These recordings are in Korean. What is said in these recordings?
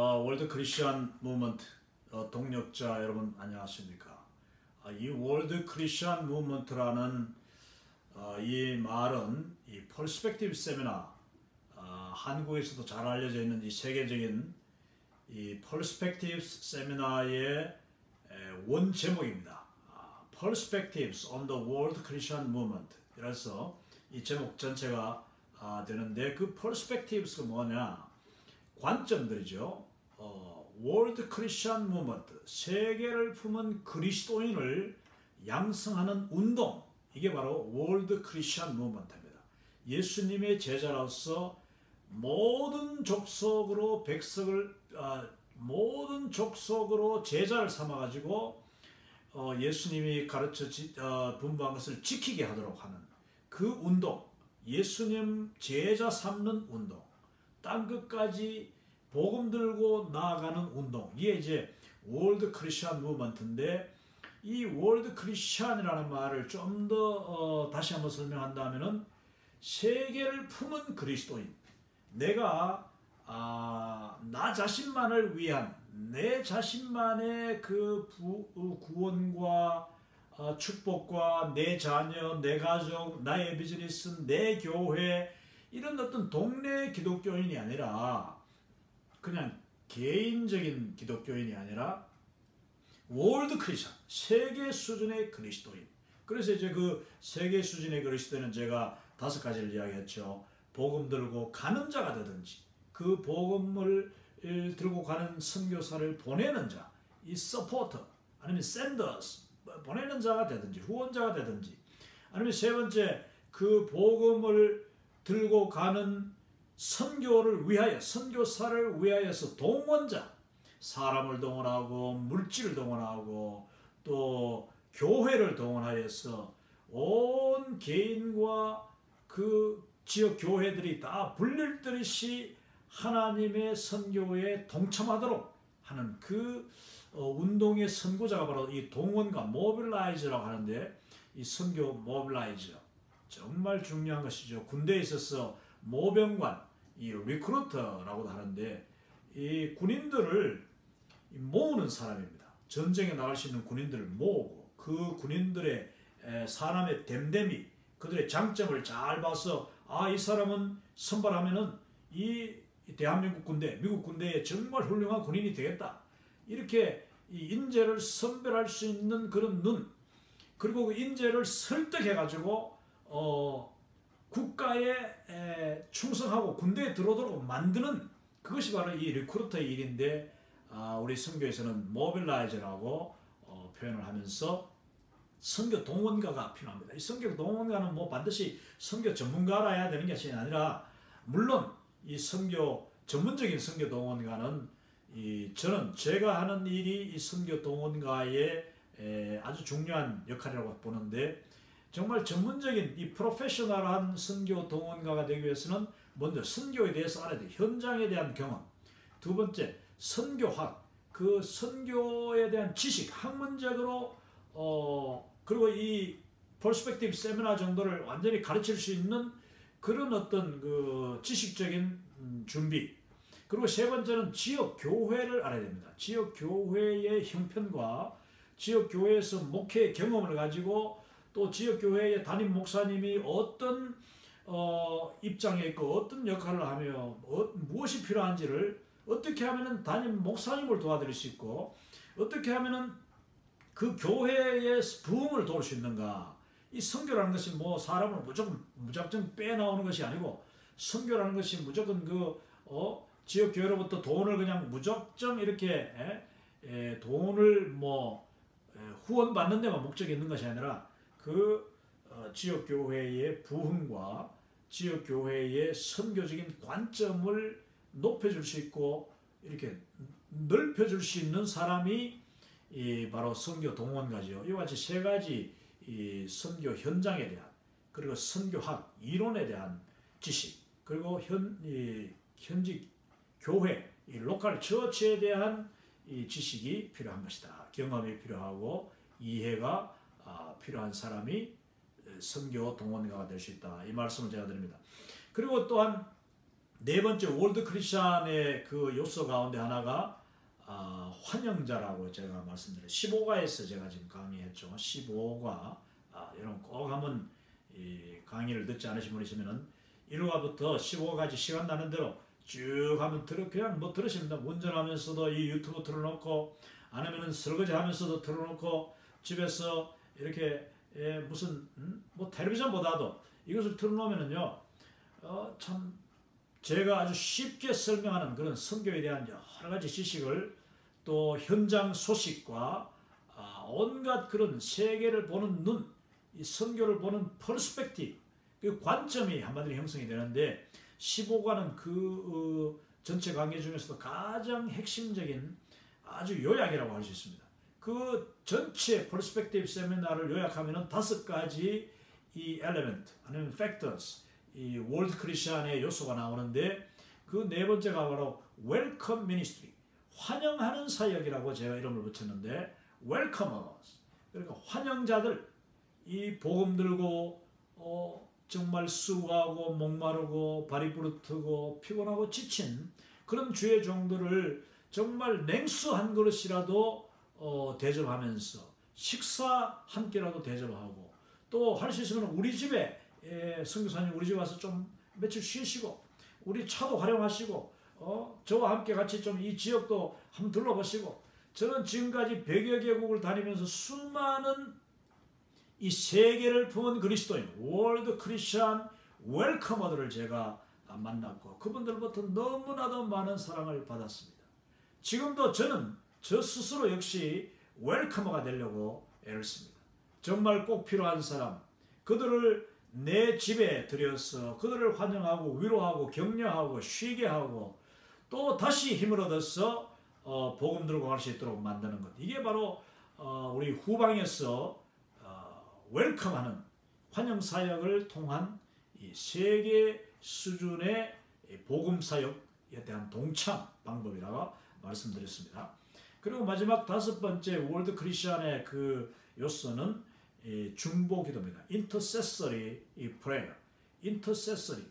월드 크리스천 무브먼트 동력자 여러분 안녕하십니까? 이 월드 크리스천 무브먼트라는 이 말은 이 퍼스펙티브 세미나, 한국에서도 잘 알려져 있는 이 세계적인 이 퍼스펙티브 세미나의 원 제목입니다. Perspectives on the World Christian Movement. 그래서 이 제목 전체가 되는데, 그 Perspectives가 뭐냐? 관점들이죠. World Christian Movement, 세계를 품은 그리스도인을 양성하는 운동, 이게 바로 World Christian Movement입니다. 예수님의 제자로서 모든 족속으로 모든 족속으로 제자를 삼아가지고 예수님이 분부한 것을 지키게 하도록 하는 그 운동, 예수님 제자 삼는 운동, 땅끝까지 복음 들고 나아가는 운동, 이게 이제 월드 크리스천 무브먼트인데, 이 월드 크리스천이라는 말을 좀 더 다시 한번 설명한다면은 세계를 품은 그리스도인, 내가 나 자신만을 위한, 내 자신만의 그 구원과 축복과 내 자녀, 내 가족, 나의 비즈니스, 내 교회, 이런 어떤 동네 기독교인이 아니라, 그냥 개인적인 기독교인이 아니라 월드 크리스천, 세계 수준의 그리스도인. 그래서 이제 그 세계 수준의 그리스도인은 제가 5가지를 이야기했죠. 복음 들고 가는 자가 되든지, 그 복음을 들고 가는 선교사를 보내는 자, 이 서포터, 아니면 샌더스, 보내는 자가 되든지 후원자가 되든지, 아니면 세 번째, 그 복음을 들고 가는 선교를 위하여, 선교사를 위하여서 동원자, 사람을 동원하고 물질을 동원하고 또 교회를 동원하여서 온 개인과 그 지역 교회들이 다 불릴듯이 하나님의 선교에 동참하도록 하는 그 운동의 선구자가 바로 이 동원과 모빌라이즈라고 하는데, 이 선교 모빌라이즈 정말 중요한 것이죠. 군대에 있어서 모병관, 이 리크루터라고도 하는데, 이 군인들을 모으는 사람입니다. 전쟁에 나갈 수 있는 군인들을 모으고, 그 군인들의 사람의 됨됨이, 그들의 장점을 잘 봐서 이 사람은 선발하면은 이 대한민국 군대, 미국 군대에 정말 훌륭한 군인이 되겠다, 이렇게 이 인재를 선별할 수 있는 그런 눈, 그리고 그 인재를 설득해 가지고 국가에 충성하고 군대에 들어오도록 만드는, 그것이 바로 이 리크루터의 일인데, 우리 선교에서는 모빌라이저라고 표현을 하면서 선교 동원가가 필요합니다. 이 선교 동원가는 뭐 반드시 선교 전문가라야 되는 것이 아니라, 물론 이 선교 전문적인 선교 동원가는 저는 제가 하는 일이 이 선교 동원가의 아주 중요한 역할이라고 보는데, 정말 전문적인 이 프로페셔널한 선교 동원가가 되기 위해서는 먼저 선교에 대해서 알아야 돼요. 현장에 대한 경험. 두 번째, 선교학, 그 선교에 대한 지식, 학문적으로 그리고 이 퍼스펙티브 세미나 정도를 완전히 가르칠 수 있는 그런 어떤 그 지식적인 준비. 그리고 세 번째는 지역 교회를 알아야 됩니다. 지역 교회의 형편과 지역 교회에서 목회 경험을 가지고, 또 지역 교회의 담임 목사님이 어떤 입장에 있고 어떤 역할을 하며 무엇이 필요한지를, 어떻게 하면은 담임 목사님을 도와드릴 수 있고, 어떻게 하면은 그 교회의 부흥을 도울 수 있는가. 이 선교라는 것이 뭐 사람을 무작정 빼나오는 것이 아니고, 선교라는 것이 무조건 지역 교회로부터 돈을 그냥 무작정 이렇게 돈을 후원 받는 데만 목적이 있는 것이 아니라, 그 지역 교회의 부흥과 지역 교회의 선교적인 관점을 높여줄 수 있고, 이렇게 넓혀줄 수 있는 사람이 바로 선교 동원가죠. 이와 같이 3가지 이 선교 현장에 대한, 그리고 선교학 이론에 대한 지식, 그리고 현지 교회, 이 로컬 처치에 대한 이 지식이 필요한 것이다. 경험이 필요하고 이해가 필요한 사람이 선교 동원가가 될 수 있다. 이 말씀을 제가 드립니다. 그리고 또한 네 번째 월드 크리스찬의 그 요소 가운데 하나가 환영자라고 제가 말씀드렸어요. 15가에서 제가 지금 강의했죠. 15가 여러분 꼭 한번 이 강의를 듣지 않으신 분이 있으면은 1화부터 15가지 시간 나는 대로 쭉 한번 그냥 뭐 들으십니다. 운전하면서도 이 유튜브 틀어놓고 아니면은 설거지 하면서도 틀어놓고 집에서 이렇게 무슨 뭐 텔레비전보다도 이것을 틀어놓으면은요 참 제가 아주 쉽게 설명하는 그런 선교에 대한 여러 가지 지식을 또 현장 소식과 온갖 그런 세계를 보는 눈, 이 선교를 보는 퍼스펙티브, 그 관점이 한마디로 형성이 되는데 15과는 그 전체 강의 중에서도 가장 핵심적인 아주 요약이라고 할 수 있습니다. 그 전체 퍼스펙티브 세미나를 요약하면은 5가지 이 엘리멘트 아니면 팩터스, 이 월드 크리스찬의 요소가 나오는데 그 네 번째가 바로 웰컴 미니스트리, 환영하는 사역이라고 제가 이름을 붙였는데 웰커머스, 그러니까 환영자들, 이 복음 들고 정말 수고하고 목마르고 발이 부르트고 피곤하고 지친 그런 주의 종들을 정말 냉수 한 그릇이라도 대접하면서 식사 한 끼라도 대접하고 또 할 수 있으면 우리 집에 선교사님 우리 집 와서 좀 며칠 쉬시고 우리 차도 활용하시고 저와 함께 같이 좀 이 지역도 한번 둘러보시고, 저는 지금까지 100여 개국을 다니면서 수많은 이 세계를 품은 그리스도인 월드 크리스천 웰커머들을 제가 만났고 그분들부터 너무나도 많은 사랑을 받았습니다. 지금도 저는 저 스스로 역시 웰커머가 되려고 애를 씁니다. 정말 꼭 필요한 사람, 그들을 내 집에 들여서 그들을 환영하고 위로하고 격려하고 쉬게 하고 또 다시 힘을 얻어서 복음 들고 갈 수 있도록 만드는 것, 이게 바로 우리 후방에서 웰컴하는 환영 사역을 통한 이 세계 수준의 복음 사역에 대한 동참 방법이라고 말씀드렸습니다. 그리고 마지막 5번째 월드 크리스천의 그 요소는 중보 기도입니다. intercessory prayer, intercessory,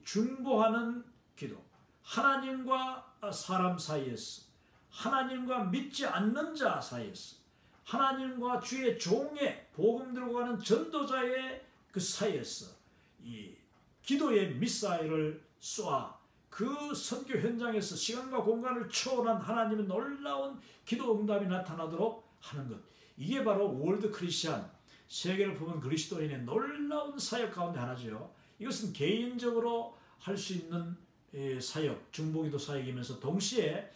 중보하는 기도. 하나님과 사람 사이에서, 하나님과 믿지 않는 자 사이에서, 하나님과 주의 종의 복음 들고 가는 전도자의 그 사이에서 이 기도의 미사일을 쏘아 그 선교 현장에서 시간과 공간을 초월한 하나님의 놀라운 기도 응답이 나타나도록 하는 것, 이게 바로 월드 크리스천, 세계를 품은 그리스도인의 놀라운 사역 가운데 하나죠. 이것은 개인적으로 할 수 있는 사역, 중보기도 사역이면서 동시에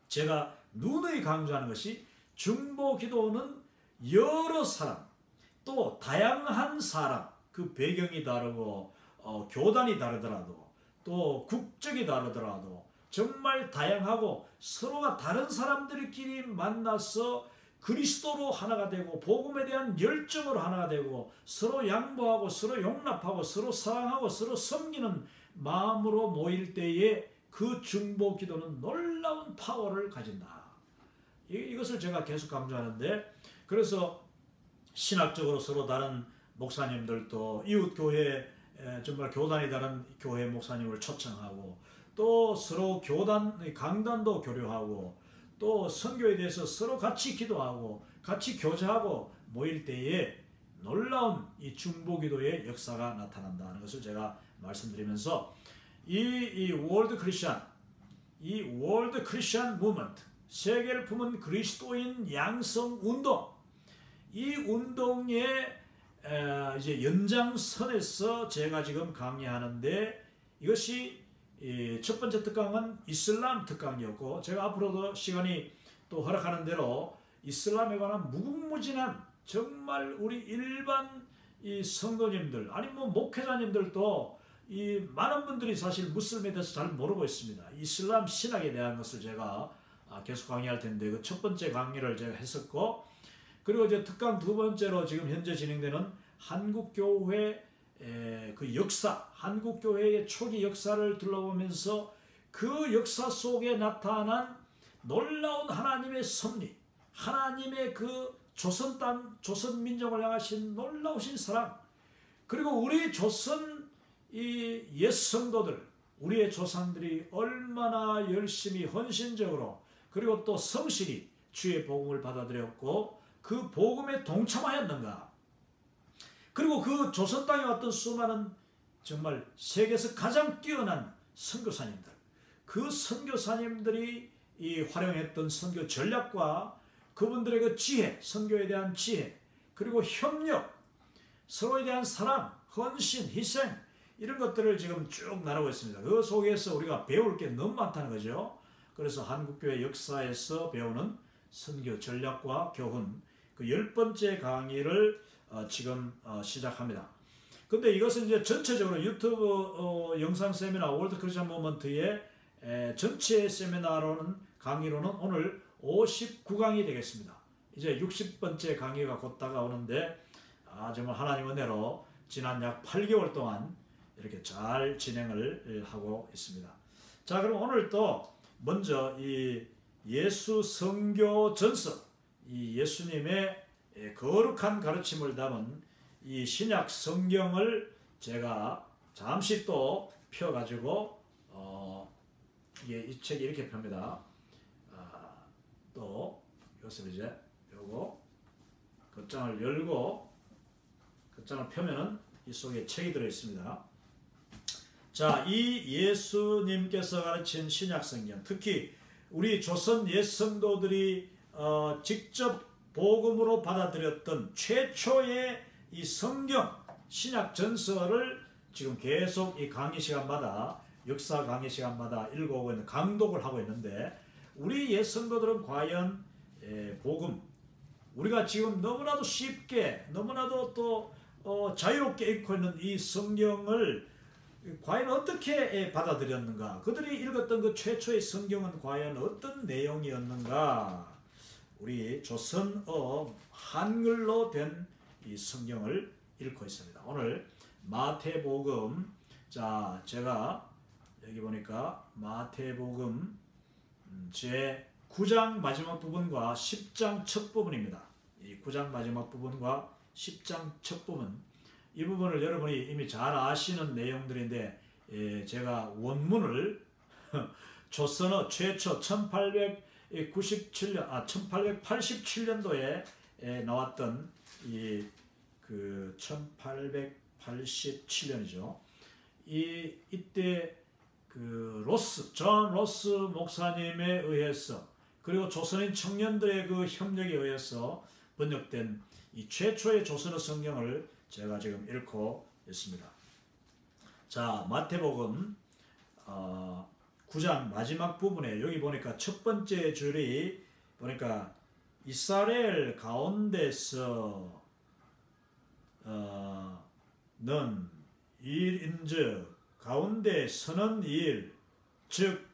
제가 누누이 강조하는 것이 중보기도는 여러 사람, 또 다양한 사람, 그 배경이 다르고 교단이 다르더라도 또 국적이 다르더라도 정말 다양하고 서로가 다른 사람들끼리 만나서 그리스도로 하나가 되고 복음에 대한 열정으로 하나가 되고 서로 양보하고 서로 용납하고 서로 사랑하고 서로 섬기는 마음으로 모일 때에 그 중보 기도는 놀라운 파워를 가진다. 이것을 제가 계속 강조하는데, 그래서 신학적으로 서로 다른 목사님들도 이웃교회 정말 교단이 다른 교회 목사님을 초청하고 또 서로 교단 강단도 교류하고 또 선교에 대해서 서로 같이 기도하고 같이 교제하고 모일 때에 놀라운 이 중보기도의 역사가 나타난다는 것을 제가 말씀드리면서 이 월드 크리스천, 이 월드 크리스천 무브먼트, 세계를 품은 그리스도인 양성 운동, 이 운동의 이제 연장선에서 제가 지금 강의하는데, 이것이 첫 번째 특강은 이슬람 특강이었고, 제가 앞으로도 시간이 또 허락하는 대로 이슬람에 관한 무궁무진한 정말 우리 일반 이 성도님들 아니 뭐 목회자님들도 이 많은 분들이 사실 무슬림에 대해서 잘 모르고 있습니다. 이슬람 신학에 대한 것을 제가 계속 강의할 텐데 그 첫 번째 강의를 제가 했었고, 그리고 이제 특강 두 번째로 지금 현재 진행되는 한국교회 그 역사, 한국교회의 초기 역사를 둘러보면서 그 역사 속에 나타난 놀라운 하나님의 섭리, 하나님의 그 조선 땅, 조선 민족을 향하신 놀라우신 사랑, 그리고 우리 조선 이 옛 성도들, 우리의 조상들이 얼마나 열심히 헌신적으로 그리고 또 성실히 주의 복음을 받아들였고 그 복음에 동참하였는가. 그리고 그 조선 땅에 왔던 수많은 정말 세계에서 가장 뛰어난 선교사님들, 그 선교사님들이 이 활용했던 선교 전략과 그분들의 그 지혜, 선교에 대한 지혜, 그리고 협력, 서로에 대한 사랑, 헌신, 희생, 이런 것들을 지금 쭉 나누고 있습니다. 그 속에서 우리가 배울 게 너무 많다는 거죠. 그래서 한국교회 역사에서 배우는 선교 전략과 교훈, 그 10번째 강의를 지금 시작합니다. 근데 이것은 이제 전체적으로 유튜브 영상 세미나 월드 크리스천 모먼트의 전체 세미나로는 강의로는 오늘 59강이 되겠습니다. 이제 60번째 강의가 곧 다가오는데 정말 하나님 은혜로 지난 약 8개월 동안 이렇게 잘 진행을 하고 있습니다. 자, 그럼 오늘 또 먼저 이 예수 선교 전서, 이 예수님의 거룩한 가르침을 담은 이 신약 성경을 제가 잠시 또 펴가지고 이 책이 이렇게 펴니다. 또 이것을 이제 요거 겉장을 열고 겉장을 펴면은 이 속에 책이 들어 있습니다. 자, 이 예수님께서 가르친 신약 성경, 특히 우리 조선 옛 성도들이 직접 복음으로 받아들였던 최초의 이 성경 신약 전서를 지금 계속 이 강의 시간마다 역사 강의 시간마다 읽어오고 있는 강독을 하고 있는데, 우리 옛 성도들은 과연 복음, 우리가 지금 너무나도 쉽게 너무나도 또 자유롭게 읽고 있는 이 성경을 과연 어떻게 받아들였는가, 그들이 읽었던 그 최초의 성경은 과연 어떤 내용이었는가. 우리 조선어 한글로 된 이 성경을 읽고 있습니다. 오늘 마태복음, 자 제가 여기 보니까 마태복음 제 9장 마지막 부분과 10장 첫 부분입니다. 이 9장 마지막 부분과 10장 첫 부분, 이 부분을 여러분이 이미 잘 아시는 내용들인데 제가 원문을 조선어 최초 1887년도에 나왔던 그 1887년이죠. 이때 그 존 로스 목사님에 의해서, 그리고 조선인 청년들의 그 협력에 의해서 번역된 이 최초의 조선어 성경을 제가 지금 읽고 있습니다. 자, 마태복음 9장 마지막 부분에 여기 보니까 첫 번째 줄이 보니까 이스라엘 가운데서 는 일인즉 가운데 서는 일, 즉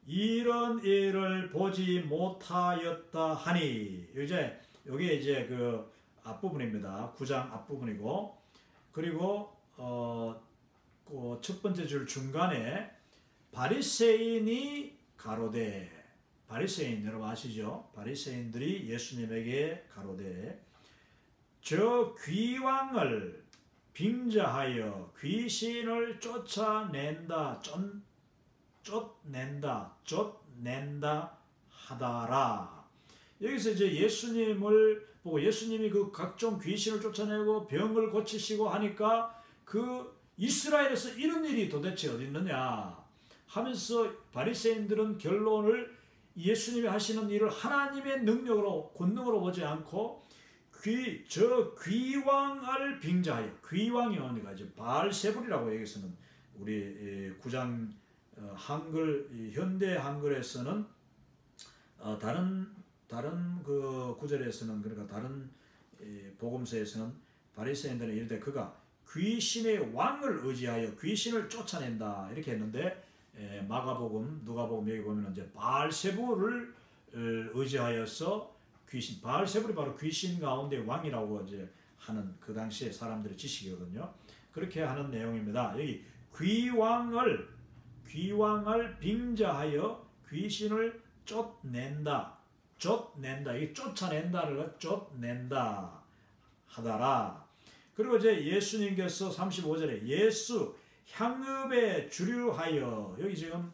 이런 일을 보지 못하였다 하니, 요게 이제 그 앞부분입니다. 9장 앞부분이고, 그리고 그 첫 번째 줄 중간에 바리새인이 가로되, 바리새인 여러분 아시죠? 바리새인들이 예수님에게 가로되 저 귀왕을 빙자하여 귀신을 쫓아낸다 쫓낸다 하다라. 여기서 이제 예수님을 보고, 예수님이 그 각종 귀신을 쫓아내고 병을 고치시고 하니까 그 이스라엘에서 이런 일이 도대체 어디 있느냐 하면서 바리새인들은 결론을 예수님이 하시는 일을 하나님의 능력으로 권능으로 보지 않고 저 귀왕을 빙자하여, 귀왕이 뭡니까? 이제 바알세불이라고 여기서는 우리 9장 한글 현대 한글에서는 다른 그 구절에서는, 그러니까 다른 복음서에서는 바리새인들은 이르되 그가 귀신의 왕을 의지하여 귀신을 쫓아낸다 이렇게 했는데, 마가복음, 누가복음 여기 보면 이제 바알세불을 의지하여서 귀신, 바알세불이 바로 귀신 가운데 왕이라고 이제 하는 그 당시에 사람들의 지식이거든요. 그렇게 하는 내용입니다. 여기 귀왕을 빙자하여 귀신을 쫓낸다, 이게 쫓아낸다를 쫓낸다 하다라. 그리고 이제 예수님께서 35절에 예수 향읍에 주류하여. 여기 지금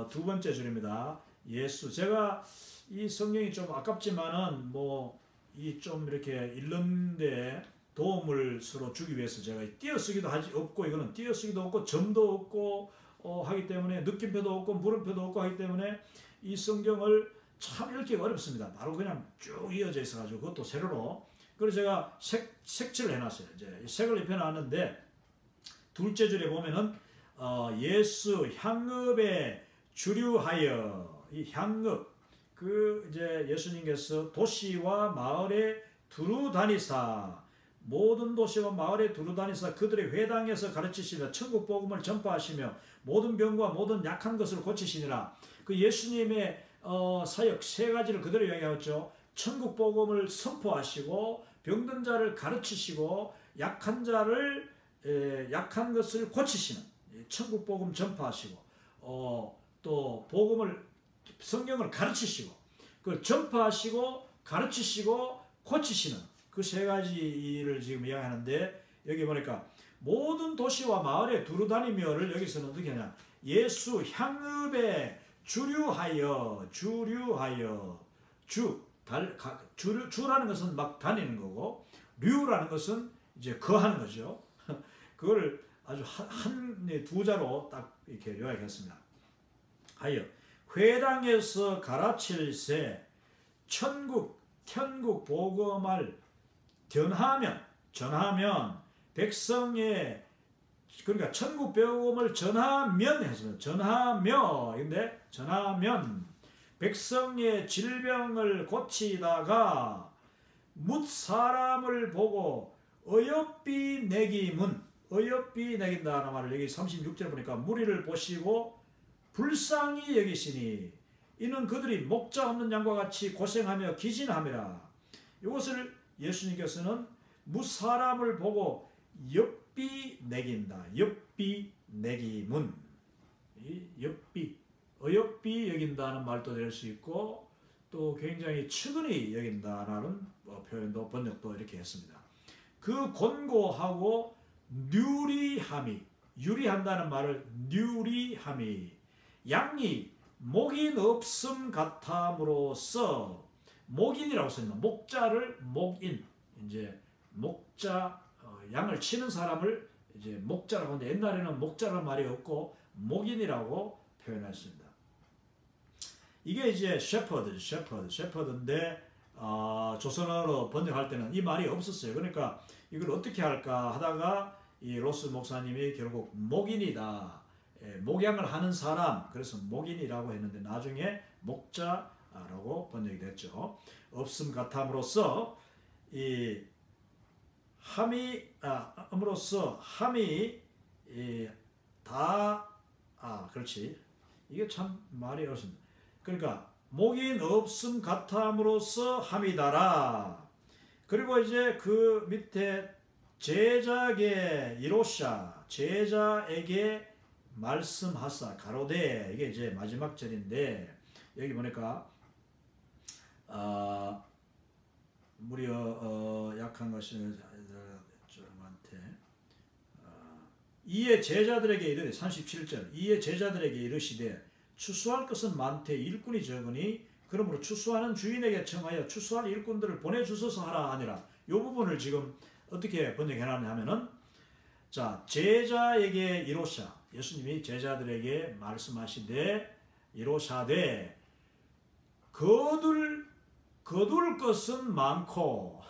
두 번째 줄입니다. 예수. 제가 이 성경이 좀 아깝지만은 뭐 이 좀 이렇게 읽는데 도움을 서로 주기 위해서 제가 띄어쓰기도 하지 없고, 이거는 띄어쓰기도 없고 점도 없고 하기 때문에, 느낌표도 없고 물음표도 없고 하기 때문에 이 성경을 참 읽기가 어렵습니다. 바로 그냥 쭉 이어져 있어가지고, 그것도 세로로. 그래서 제가 색칠을 해놨어요. 이제 색을 입혀놨는데, 둘째 줄에 보면은 예수 향읍에 주류하여. 이 향읍, 그 이제 예수님께서 도시와 마을에 두루 다니사, 모든 도시와 마을에 두루 다니사 그들의 회당에서 가르치시며 천국 복음을 전파하시며 모든 병과 모든 약한 것을 고치시니라. 그 예수님의 사역 세 가지를 그대로 이야기하였죠. 천국 복음을 선포하시고, 병든 자를 가르치시고, 약한 자를 약한 것을 고치시는, 천국 복음 전파하시고, 또 복음을, 성경을 가르치시고, 그걸 전파하시고 가르치시고 고치시는 그 세 가지 일을 지금 이야기하는데, 여기 보니까 모든 도시와 마을에 두루 다니며를 여기서는 어떻게 하냐, 예수 향읍에 주류하여. 주라는 것은 막 다니는 거고, 류라는 것은 이제 거하는 거죠. 그걸 아주 두 자로 딱 이렇게 요약했습니다. 하여 회당에서 가르칠세 천국 복음을 전하면 백성의, 그러니까 천국 복음을 전하면 했습니다. 전하면 백성의 질병을 고치다가 뭇 사람을 보고 어여삐 내기문, 어여삐 내긴다는 말을 여기 36절 보니까, 무리를 보시고 불쌍히 여기시니 이는 그들이 목자 없는 양과 같이 고생하며 기진함이라. 이것을 예수님께서는 무사람을 보고 엽비 내긴다. 엽비 내기문. 어여삐 여긴다는 말도 될 수 있고, 또 굉장히 측은히 여긴다라는 표현도, 번역도 이렇게 했습니다. 그 권고하고 뉴리함이, 유리한다는 말을 뉴리함이, 양이 목인 없음 같함으로써, 목인이라고 써있는, 목자를 목인, 이제 목자, 양을 치는 사람을 이제 목자라고 하는데, 옛날에는 목자라는 말이 없고 목인이라고 표현했습니다. 이게 이제 셰퍼드인데 조선어로 번역할 때는 이 말이 없었어요. 그러니까 이걸 어떻게 할까 하다가 이 로스 목사님이 결국 목인이다, 목양을 하는 사람, 그래서 목인이라고 했는데 나중에 목자라고 번역이 됐죠. 없음 같함으로써 이 함이 그렇지. 이게 참 말이 어렵습니다. 그러니까 목인 없음 같함으로써 함이다라. 그리고 이제 그 밑에 제자에게 이로샤, 제자에게 말씀하사 가로되, 이게 이제 마지막 절인데, 여기 보니까 무려 약한 것을 좀한테 이에 제자들에게 이르되, 37절, 이에 제자들에게 이르시되 추수할 것은 많되 일꾼이 적으니 그러므로 추수하는 주인에게 청하여 추수할 일꾼들을 보내주소서 하라 하니라. 이 부분을 지금 어떻게 번역해놨냐 하면은, 자, 제자에게 이로샤, 예수님이 제자들에게 말씀하시되 이로샤되 거둘 것은 많고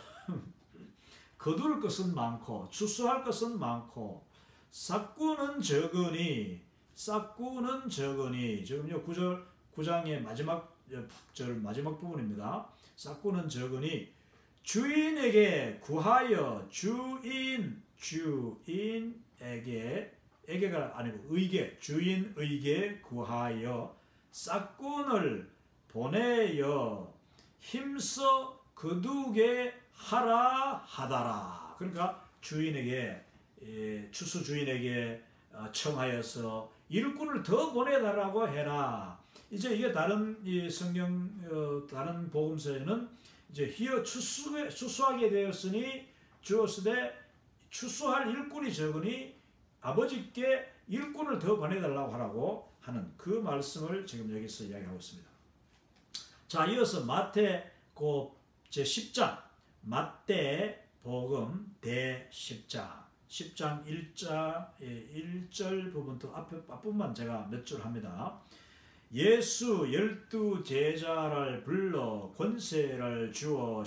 거둘 것은 많고 추수할 것은 많고 싹구는 적으니 지금요 9장의 마지막 부분입니다. 싹구는 적으니 주인에게 구하여, 에게가 아니고 주인에게 구하여 싹꾼을 보내어 힘써 거두게 하라 하다라. 그러니까 주인에게, 추수 주인에게 청하여서 일꾼을 더 보내달라고 해라. 이제 이게 다른 성경 다른 복음서에는 이제 히어 추수하게 되었으니 주었으되 추수할 일꾼이 적으니 아버지께 일꾼을 더 보내달라고 하라고 하는 그 말씀을 지금 여기서 이야기하고 있습니다. 자, 이어서 마태 제10장 마태복음 대10장 10장 1절 부분부터 앞부분만 제가 몇 줄 합니다. 예수 12 제자를 불러 권세를 주어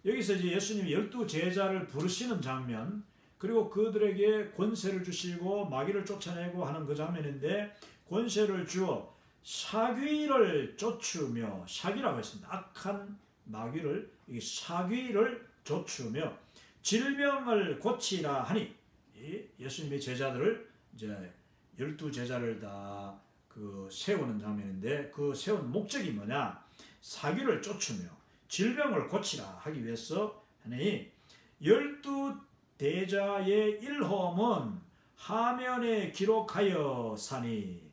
여기서 이제 예수님이 12 제자를 부르시는 장면, 그리고 그들에게 권세를 주시고 마귀를 쫓아내고 하는 그 장면인데, 권세를 주어 사귀를 쫓으며, 사귀라고 했습니다. 악한 마귀를, 이 사귀를 쫓으며 질병을 고치라 하니, 예수님의 제자들을 이제 12 제자를 다 세우는 장면인데, 그 세운 목적이 뭐냐? 사귀를 쫓으며 질병을 고치라 하기 위해서 하니, 12 대자의 일험은 하면에 기록하였사니,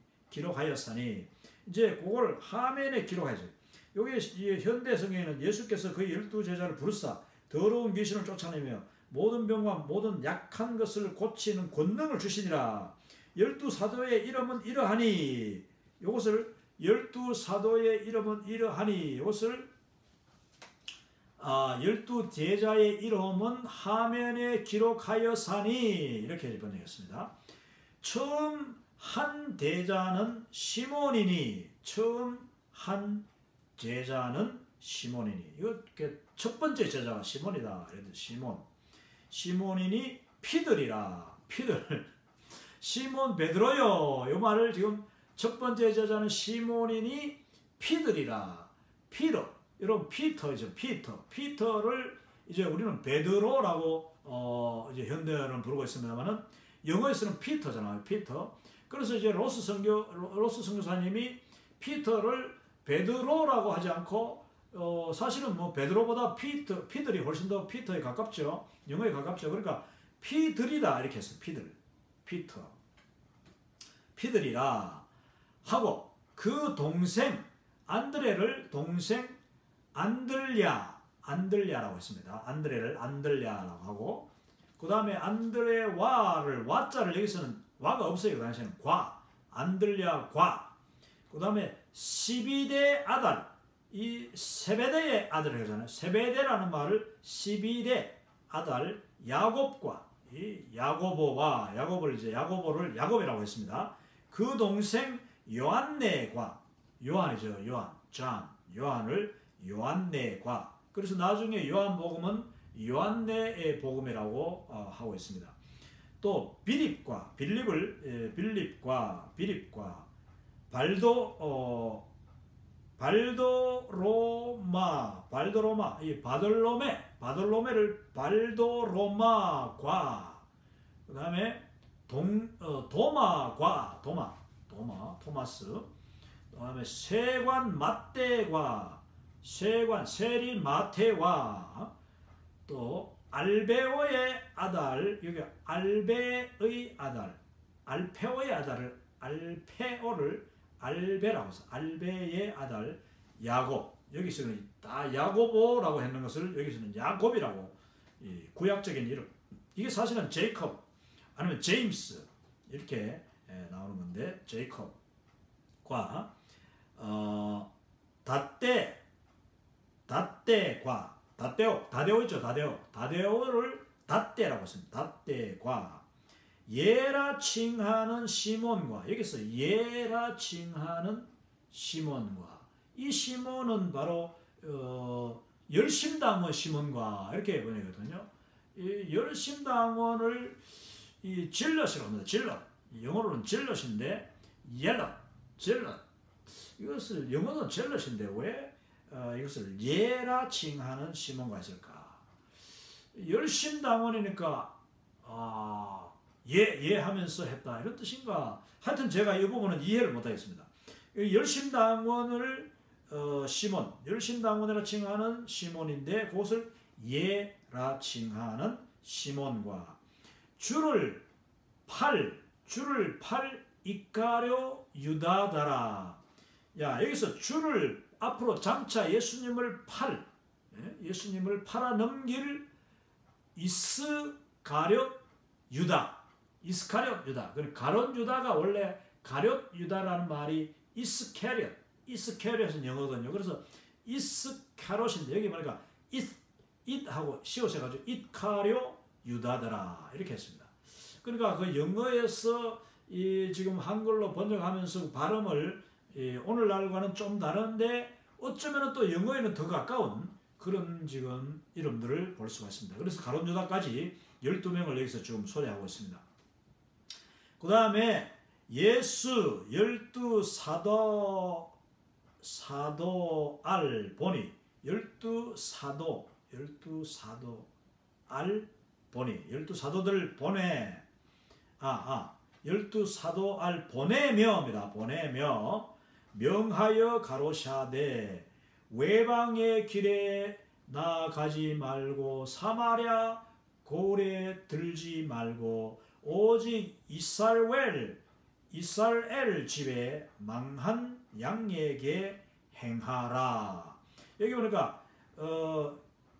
이제 그걸 하면에 기록하죠. 여기 현대 성경에는 예수께서 그 12 제자를 부르사 더러운 귀신을 쫓아내며 모든 병과 모든 약한 것을 고치는 권능을 주시니라. 12 사도의 이름은 이러하니, 이것을 12 사도의 이름은 이러하니, 이것을 12 제자의 이름은 하면에 기록하여사니, 이렇게 번역했습니다. 처음 한 대자는 시몬이니, 처음 한 제자는 시몬이니, 이거 첫 번째 제자가 시몬이다. 시몬이니 피들이라. 시몬 베드로요. 이 말을 지금 첫 번째 제자는 시몬이니 피들이라. 여러분 피터죠. 피터를 이제 우리는 베드로라고 이제 현대어는 부르고 있습니다만은 영어에서는 피터잖아요. 피터. 그래서 이제 로스 선교사님이 피터를 베드로라고 하지 않고 사실은 뭐 베드로보다 피들이 훨씬 더 피터에 가깝죠. 영어에 가깝죠. 그러니까 피들이다 이렇게 했어요. 피들이라 하고, 그 동생 안드레를 동생 안들랴라고 했습니다. 안드레를 안들랴라고 하고, 그 다음에 안드레와를 와자를 여기서는 와가 없어요. 그 당시에는 안들랴 그 다음에 시비데 아들, 이 세베대의 아들을 하잖아요. 세베대라는 말을 시비데 아들 야곱과 이 야고보를 이제 야곱이라고 했습니다. 그 동생 요한네과, 요한이죠. 요한을 요한네과. 그래서 나중에 요한복음은 요한네의 복음이라고 하고 있습니다. 또 빌립과 발도로마, 이 바돌로메를 발도로마과, 그 다음에 토마스, 그 다음에 세관 마떼과, 세리 마테와, 또 알베오의 아들, 여기 알베의 아들, 알페오를 알베라고 해서 알베의 아들 야곱, 여기서는 다 야고보라고 했는 것을 여기서는 야곱이라고, 구약적인 이름. 이게 사실은 제이콥 아니면 제임스 이렇게 나오는 건데, 제이콥과 다데오 있죠. 다데오를 다떼라고 했습니다. 다떼과 예라 칭하는 시몬과, 여기서 예라 칭하는 시몬과, 이 시몬은 바로 열심당원 시몬과 이렇게 번역이거든요. 이 열심당원을 이 질럿이라고 합니다. 질럿, 영어로는 질럿인데 질럿, 이것을 영어는 질럿인데 왜 이것을 예라 칭하는 시몬과 했을까? 열심당원이니까 예 하면서 했다 이런 뜻인가? 하여튼 제가 이 부분은 이해를 못하겠습니다. 열심당원을 열심당원이라 칭하는 시몬인데 그것을 예라 칭하는 시몬과, 줄을 팔 이까려 유다다라. 여기서 줄을 앞으로 장차 예수님을 팔아 넘길 이스가룟 유다, 이스카리옷 유다. 가룟 유다가 원래 가룟 유다라는 말이 이스카리옷은 영어거든요. 그래서 이스카리옷인데 여기 보니까 it하고 씌워서 이카리오 유다더라 이렇게 했습니다. 그러니까 그 영어에서 지금 한글로 번역하면서 발음을 오늘날과는 좀 다른데 어쩌면 또 영어에는 더 가까운 그런 지금 이름들을 볼 수가 있습니다. 그래서 가룟 유다까지 12명을 여기서 지금 소개하고 있습니다. 그 다음에 예수 12사도 알 보니 12사도 알 보니 12사도들 보내 12사도 알 보내며입니다. 보내며 명하여 가로샤되 외방의 길에 나가지 말고 사마리아 고을에 들지 말고 오직 이스라엘 집에 망한 양에게 행하라. 여기 보니까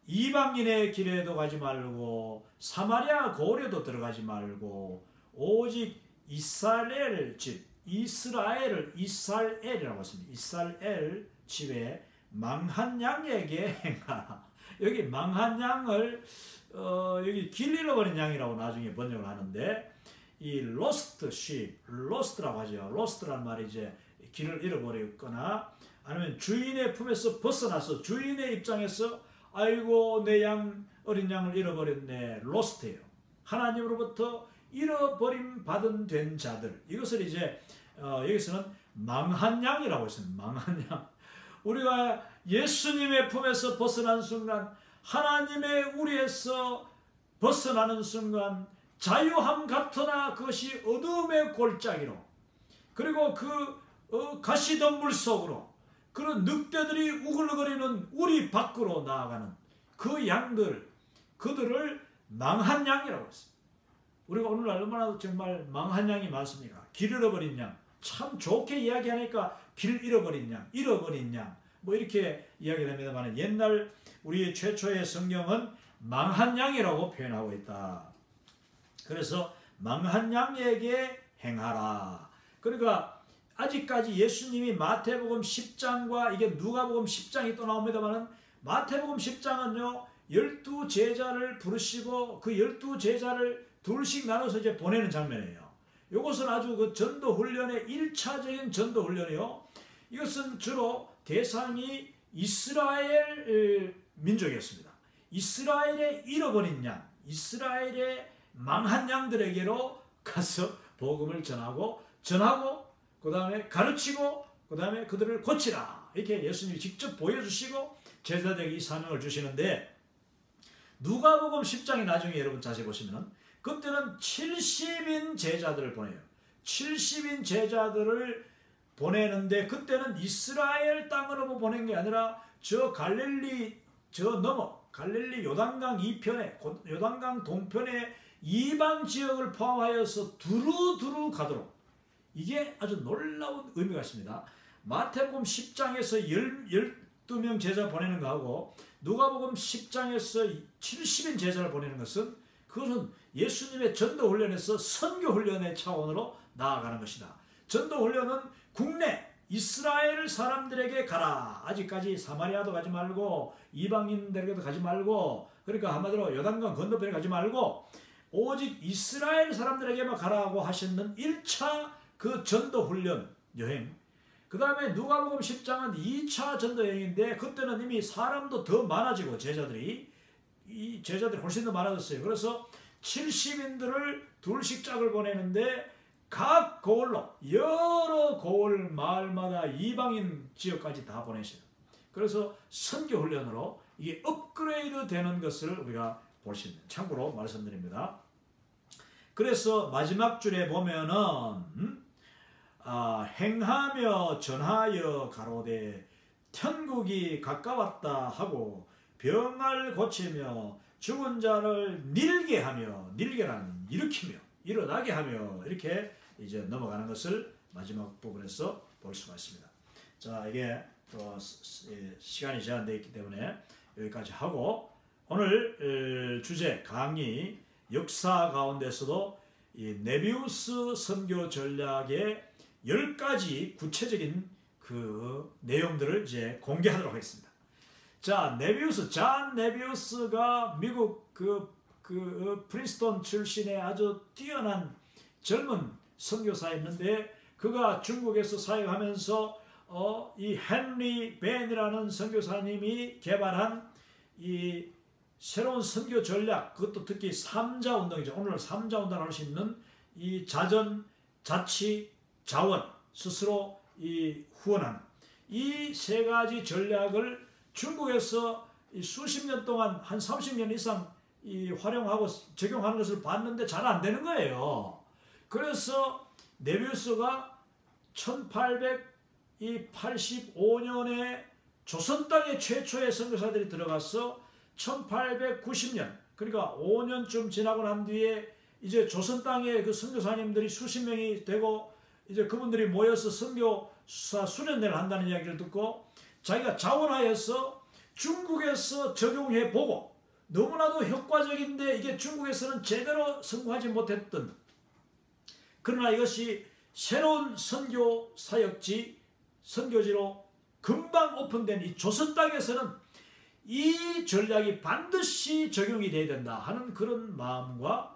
이방인의 길에도 가지 말고 사마리아 고을에도 들어가지 말고 오직 이스라엘 집 이스라엘이라고 했습니다. 이스라엘 집에 망한 양에게 행하라. 여기 망한 양을 여기 길 잃어버린 양이라고 나중에 번역을 하는데 이 lost sheep, lost라고 하죠. lost라는 말이 이제 길을 잃어버렸거나 아니면 주인의 품에서 벗어나서 주인의 입장에서 아이고 내 어린 양을 잃어버렸네. lost예요. 하나님으로부터 잃어버림 받은 된 자들. 이것을 이제 여기서는 망한 양이라고 했습니다. 망한 양. 우리가 예수님의 품에서 벗어난 순간 하나님의 우리에서 벗어나는 순간 자유함 같으나 그것이 어둠의 골짜기로 그리고 그 가시덤불 속으로 그런 늑대들이 우글거리는 우리 밖으로 나아가는 그 양들 그들을 망한 양이라고 했습니다. 우리가 오늘날 얼마나 정말 망한 양이 많습니까? 길 잃어버린 양. 참 좋게 이야기하니까 길 잃어버린 양, 뭐 이렇게 이야기됩니다만 옛날 우리 최초의 성경은 망한 양이라고 표현하고 있다. 그래서 망한 양에게 행하라. 그러니까 아직까지 예수님이 마태복음 10장과 이게 누가복음 10장이 또 나옵니다만 마태복음 10장은요 12제자를 부르시고 그 12제자를 둘씩 나눠서 이제 보내는 장면이에요. 이것은 아주 그 전도훈련의 1차적인 전도훈련이요. 이것은 주로 대상이 이스라엘 민족이었습니다. 이스라엘의 잃어버린 양, 이스라엘의 망한 양들에게로 가서 복음을 전하고 그 다음에 가르치고 그 다음에 그들을 고치라. 이렇게 예수님이 직접 보여주시고 제자들에게 이 사명을 주시는데 누가복음 10장이 나중에 여러분 자세히 보시면 그때는 70인 제자들을 보내요. 70인 제자들을 보내는데 그때는 이스라엘 땅으로 보낸 게 아니라 저 갈릴리 갈릴리 요단강 이편에 요단강 동편에 이방 지역을 포함하여서 두루두루 가도록 이게 아주 놀라운 의미가 있습니다. 마태복음 10장에서 12명 제자 보내는 거하고 누가복음 10장에서 70인 제자를 보내는 것은 그것은 예수님의 전도훈련에서 선교훈련의 차원으로 나아가는 것이다. 전도훈련은 국내 이스라엘 사람들에게 가라. 아직까지 사마리아도 가지 말고 이방인들에게도 가지 말고 그러니까 한마디로 요단강 건너편에 가지 말고 오직 이스라엘 사람들에게만 가라고 하시는 1차 그 전도훈련 여행. 그 다음에 누가복음 10장은 2차 전도 여행인데 그때는 이미 사람도 더 많아지고 제자들이 훨씬 더 많아졌어요. 그래서 70인들을 둘씩 짝을 보내는데 각 고을로 여러 고을 마을마다 이방인 지역까지 다 보내셔요. 그래서 선교훈련으로 이게 업그레이드 되는 것을 우리가 볼 수 있는 참고로 말씀드립니다. 그래서 마지막 줄에 보면은 행하며 전하여 가로되 천국이 가까웠다 하고 병을 고치며 죽은 자를 일게 하며 일게란 일으키며 일어나게 하며 이렇게 이제 넘어가는 것을 마지막 부분에서 볼 수가 있습니다. 자, 이게 또 시간이 제한되어 있기 때문에 여기까지 하고 오늘 주제 강의 역사 가운데서도 이 네비우스 선교 전략의 10가지 구체적인 그 내용들을 이제 공개하도록 하겠습니다. 자, 잔 네비우스가 미국 프린스턴 출신의 아주 뛰어난 젊은 선교사였는데, 그가 중국에서 사역하면서 이 헨리 벤이라는 선교사님이 개발한 이 새로운 선교 전략, 그것도 특히 삼자 운동이죠. 오늘 삼자 운동을 할 수 있는 이 자전, 자치, 자원, 스스로 이 후원하는 이 세 가지 전략을 중국에서 수십 년 동안 한 30년 이상 활용하고 적용하는 것을 봤는데 잘 안 되는 거예요. 그래서 네비우스가 1885년에 조선 땅에 최초의 선교사들이 들어가서 1890년, 그러니까 5년쯤 지나고 난 뒤에 이제 조선 땅에 그 선교사님들이 수십 명이 되고 이제 그분들이 모여서 선교사 수련회를 한다는 이야기를 듣고 자기가 자원하여서 중국에서 적용해 보고 너무나도 효과적인데 이게 중국에서는 제대로 성공하지 못했던, 그러나 이것이 새로운 선교 사역지, 선교지로 금방 오픈된 이 조선 땅에서는 이 전략이 반드시 적용이 돼야 된다 하는 그런 마음과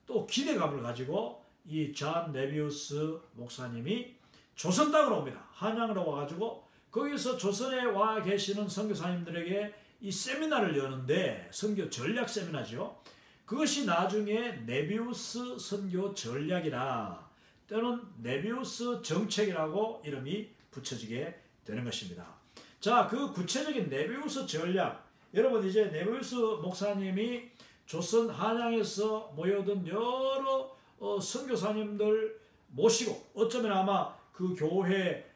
또 기대감을 가지고 이 잔 네비우스 목사님이 조선 땅으로 옵니다. 한양으로 와가지고 거기서 조선에 와 계시는 선교사님들에게 이 세미나를 여는데, 선교 전략 세미나죠. 그것이 나중에 네비우스 선교 전략이라 또는 네비우스 정책이라고 이름이 붙여지게 되는 것입니다. 자, 그 구체적인 네비우스 전략, 여러분 이제 네비우스 목사님이 조선 한양에서 모여든 여러 선교사님들 모시고, 어쩌면 아마 그 교회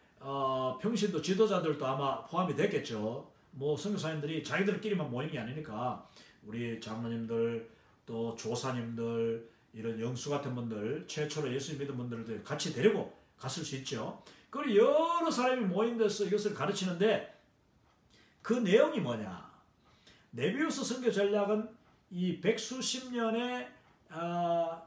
평신도 지도자들도 아마 포함이 됐겠죠. 뭐 선교사님들이 자기들끼리만 모이는 게 아니니까 우리 장로님들 또 조사님들 이런 영수 같은 분들, 최초로 예수 믿은 분들도 같이 데리고 갔을 수 있죠. 그리고 여러 사람이 모인 데서 이것을 가르치는데, 그 내용이 뭐냐? 네비우스 선교 전략은 이 백수십 년의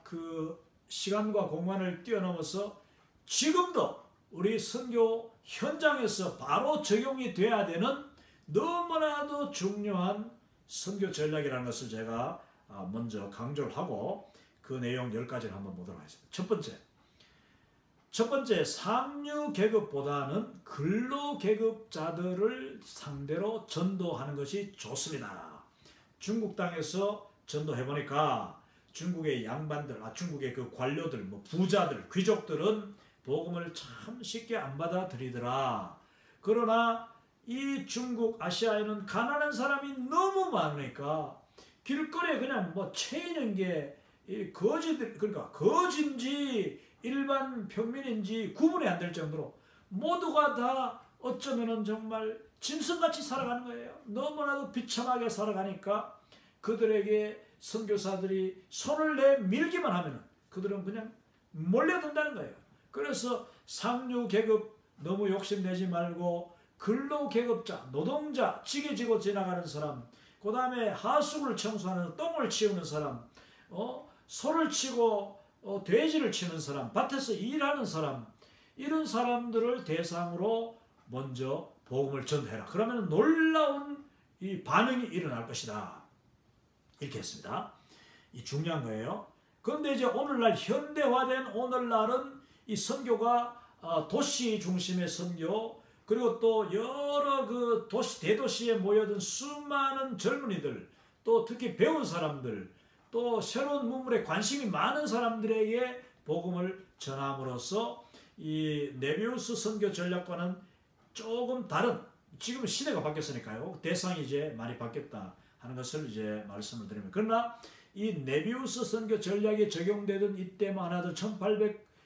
그 시간과 공간을 뛰어넘어서 지금도 우리 선교 현장에서 바로 적용이 돼야 되는 너무나도 중요한 선교 전략이라는 것을 제가 먼저 강조를 하고 그 내용 10가지를 한번 보도록 하겠습니다. 첫 번째, 상류 계급보다는 근로 계급자들을 상대로 전도하는 것이 좋습니다. 중국 땅에서 전도해보니까 중국의 양반들, 중국의 그 관료들, 뭐 부자들, 귀족들은 복음을 참 쉽게 안 받아들이더라. 그러나 이 중국 아시아에는 가난한 사람이 너무 많으니까 길거리에 그냥 뭐 채이는 게 거지들, 그러니까 거지인지 일반 평민인지 구분이 안 될 정도로 모두가 다 어쩌면은 정말 짐승같이 살아가는 거예요. 너무나도 비참하게 살아가니까 그들에게 선교사들이 손을 내밀기만 하면은 그들은 그냥 몰려든다는 거예요. 그래서 상류 계급 너무 욕심내지 말고 근로계급자, 노동자, 지게 지고 지나가는 사람, 그 다음에 하수구를 청소하는, 똥을 치우는 사람, 소를 치고 돼지를 치는 사람, 밭에서 일하는 사람, 이런 사람들을 대상으로 먼저 복음을 전해라. 그러면 놀라운 이 반응이 일어날 것이다. 이렇게 했습니다. 이 중요한 거예요. 그런데 이제 오늘날 현대화된 오늘날은 이 선교가 도시 중심의 선교, 그리고 또 여러 그 도시, 대도시에 모여든 수많은 젊은이들, 또 특히 배운 사람들, 또 새로운 문물에 관심이 많은 사람들에게 복음을 전함으로써 이 네비우스 선교 전략과는 조금 다른, 지금은 시대가 바뀌었으니까요. 대상이 이제 많이 바뀌었다 하는 것을 이제 말씀을 드립니다. 그러나 이 네비우스 선교 전략이 적용되던 이때만 하더라도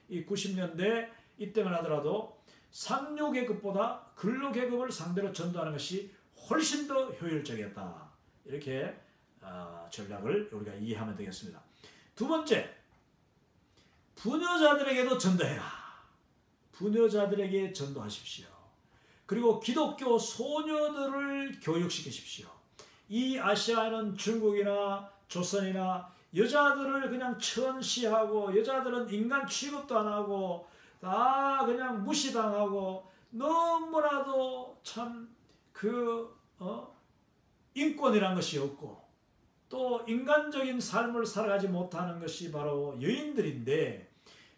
1890년대 이때만 하더라도 상류계급보다 근로계급을 상대로 전도하는 것이 훨씬 더 효율적이었다. 이렇게 전략을 우리가 이해하면 되겠습니다. 두 번째, 부녀자들에게도 전도해라. 부녀자들에게 전도하십시오. 그리고 기독교 소녀들을 교육시키십시오. 이 아시아에는 중국이나 조선이나 여자들을 그냥 천시하고 여자들은 인간 취급도 안 하고 다 그냥 무시당하고 너무나도 참 인권이란 것이 없고 또 인간적인 삶을 살아가지 못하는 것이 바로 여인들인데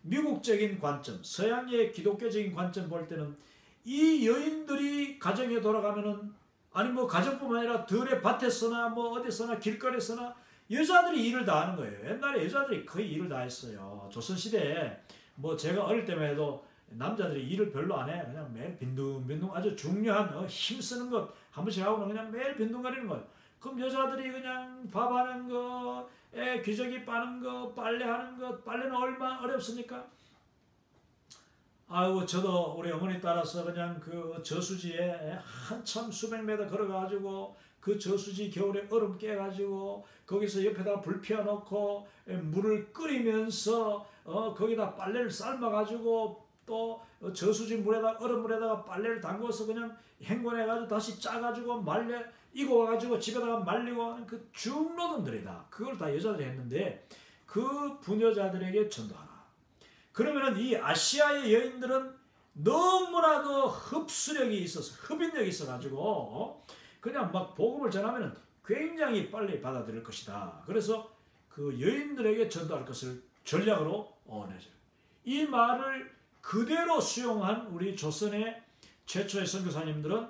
미국적인 관점, 서양의 기독교적인 관점 볼 때는 이 여인들이 가정에 돌아가면은 아니 뭐 가정뿐만 아니라 들의 밭에서나 뭐 어디서나 길거리에서나 여자들이 일을 다 하는 거예요. 옛날에 여자들이 거의 일을 다 했어요. 조선시대에 뭐 제가 어릴 때만 해도 남자들이 일을 별로 안 해. 그냥 매일 빈둥빈둥 아주 중요한 힘쓰는 것 한 번씩 하고는 그냥 매일 빈둥거리는 거예요. 그럼 여자들이 그냥 밥하는 거, 기저귀 빠는 거, 빨래하는 것, 빨래는 얼마나 어렵습니까? 아이고 저도 우리 어머니 따라서 그냥 그 저수지에 한참 수백 메터 걸어가지고 그 저수지 겨울에 얼음 깨가지고 거기서 옆에다가 불 피워놓고 물을 끓이면서 거기다 빨래를 삶아가지고 또 저수지 물에다 얼음물에다가 빨래를 담궈서 그냥 헹궈내가지고 다시 짜가지고 말려 익어와가지고 집에다가 말리고 하는 그 중노동들이다. 그걸 다 여자들이 했는데 그 부녀자들에게 전도하라. 그러면은 이 아시아의 여인들은 너무나도 흡수력이 있어서 흡인력이 있어가지고 그냥 막 복음을 전하면은 굉장히 빨리 받아들일 것이다. 그래서 그 여인들에게 전도할 것을 전략으로 내줘요. 이 말을 그대로 수용한 우리 조선의 최초의 선교사님들은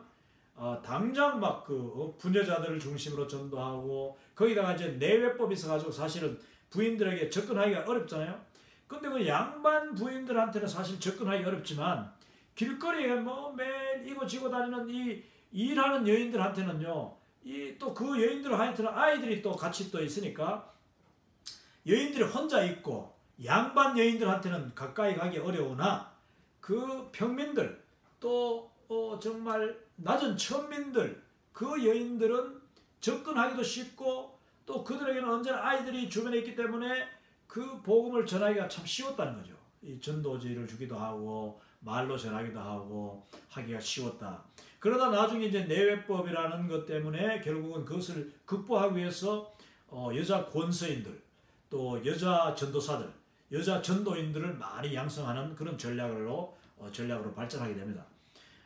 당장 막 그 부녀자들을 중심으로 전도하고 거기다가 이제 내외법이 있어가지고 사실은 부인들에게 접근하기가 어렵잖아요. 근데 그 양반 부인들한테는 사실 접근하기 어렵지만 길거리에 뭐 매일 이고 지고 다니는 이 일하는 여인들한테는요, 이 또 그 여인들한테는 아이들이 또 같이 또 있으니까 여인들이 혼자 있고 양반 여인들한테는 가까이 가기 어려우나 그 평민들 또 정말 낮은 천민들 그 여인들은 접근하기도 쉽고 또 그들에게는 언제나 아이들이 주변에 있기 때문에 그 복음을 전하기가 참 쉬웠다는 거죠. 이 전도지를 주기도 하고 말로 전하기도 하고 하기가 쉬웠다. 그러다 나중에 이제 내외법이라는 것 때문에 결국은 그것을 극복하기 위해서 여자 권서인들 또 여자 전도사들, 여자 전도인들을 많이 양성하는 그런 전략으로 발전하게 됩니다.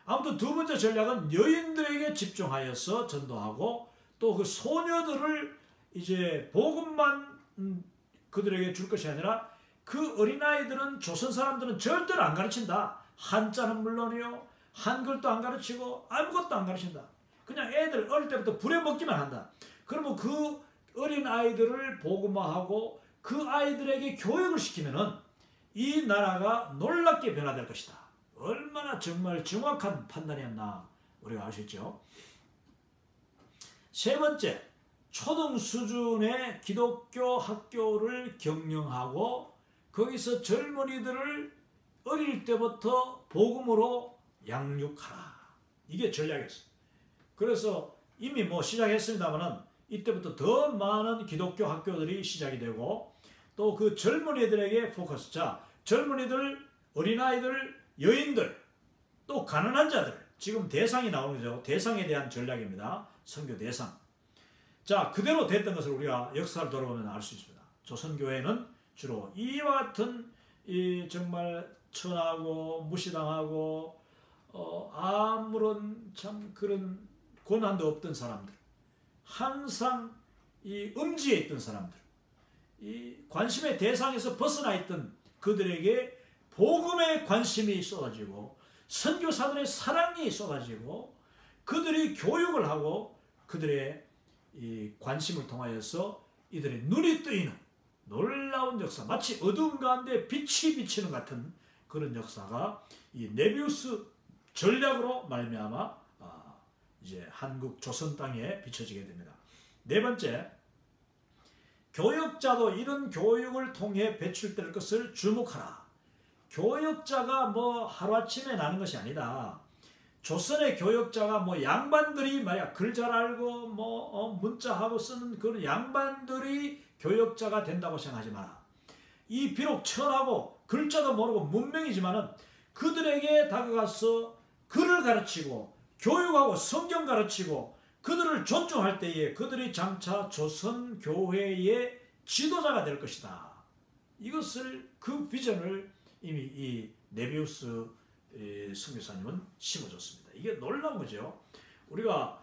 아무튼 두 번째 전략은 여인들에게 집중하여서 전도하고 또 그 소녀들을 이제 복음만 그들에게 줄 것이 아니라 그 어린아이들은 조선 사람들은 절대로 안 가르친다. 한자는 물론이요. 한글도 안 가르치고 아무것도 안 가르친다. 그냥 애들 어릴 때부터 부려먹기만 한다. 그러면 그 어린아이들을 복음화하고 그 아이들에게 교육을 시키면은 이 나라가 놀랍게 변화될 것이다. 얼마나 정말 정확한 판단이었나 우리가 아시죠? 세 번째, 초등 수준의 기독교 학교를 경영하고 거기서 젊은이들을 어릴 때부터 복음으로 양육하라. 이게 전략이었어요. 그래서 이미 뭐 시작했습니다만은 이때부터 더 많은 기독교 학교들이 시작이 되고 또 그 젊은이들에게 포커스. 자, 젊은이들, 어린아이들, 여인들, 또 가난한 자들. 지금 대상이 나오는 거죠. 대상에 대한 전략입니다. 선교 대상. 자, 그대로 됐던 것을 우리가 역사를 돌아보면 알 수 있습니다. 조선교회는 주로 이와 같은 이 정말 천하고 무시당하고 아무런 참 그런 고난도 없던 사람들, 항상 이 음지에 있던 사람들, 이 관심의 대상에서 벗어나 있던 그들에게 복음의 관심이 쏟아지고 선교사들의 사랑이 쏟아지고 그들이 교육을 하고 그들의 이 관심을 통하여서 이들의 눈이 뜨이는 놀라운 역사, 마치 어두운 가운데 빛이 비치는 같은 그런 역사가 이 네비우스 전략으로 말미암아 이제 한국 조선 땅에 비춰지게 됩니다. 네 번째, 교역자도 이런 교육을 통해 배출될 것을 주목하라. 교역자가 뭐 하루아침에 나는 것이 아니다. 조선의 교역자가 뭐 양반들이 말이야 글 잘 알고 뭐 문자하고 쓰는 그런 양반들이 교역자가 된다고 생각하지 마라. 이 비록 천하고 글자도 모르고 문명이지만은 그들에게 다가가서 글을 가르치고 교육하고 성경 가르치고 그들을 존중할 때에 그들이 장차 조선 교회의 지도자가 될 것이다. 이것을 그 비전을 이미 이 네비우스 선교사님은 심어줬습니다. 이게 놀라운 거죠. 우리가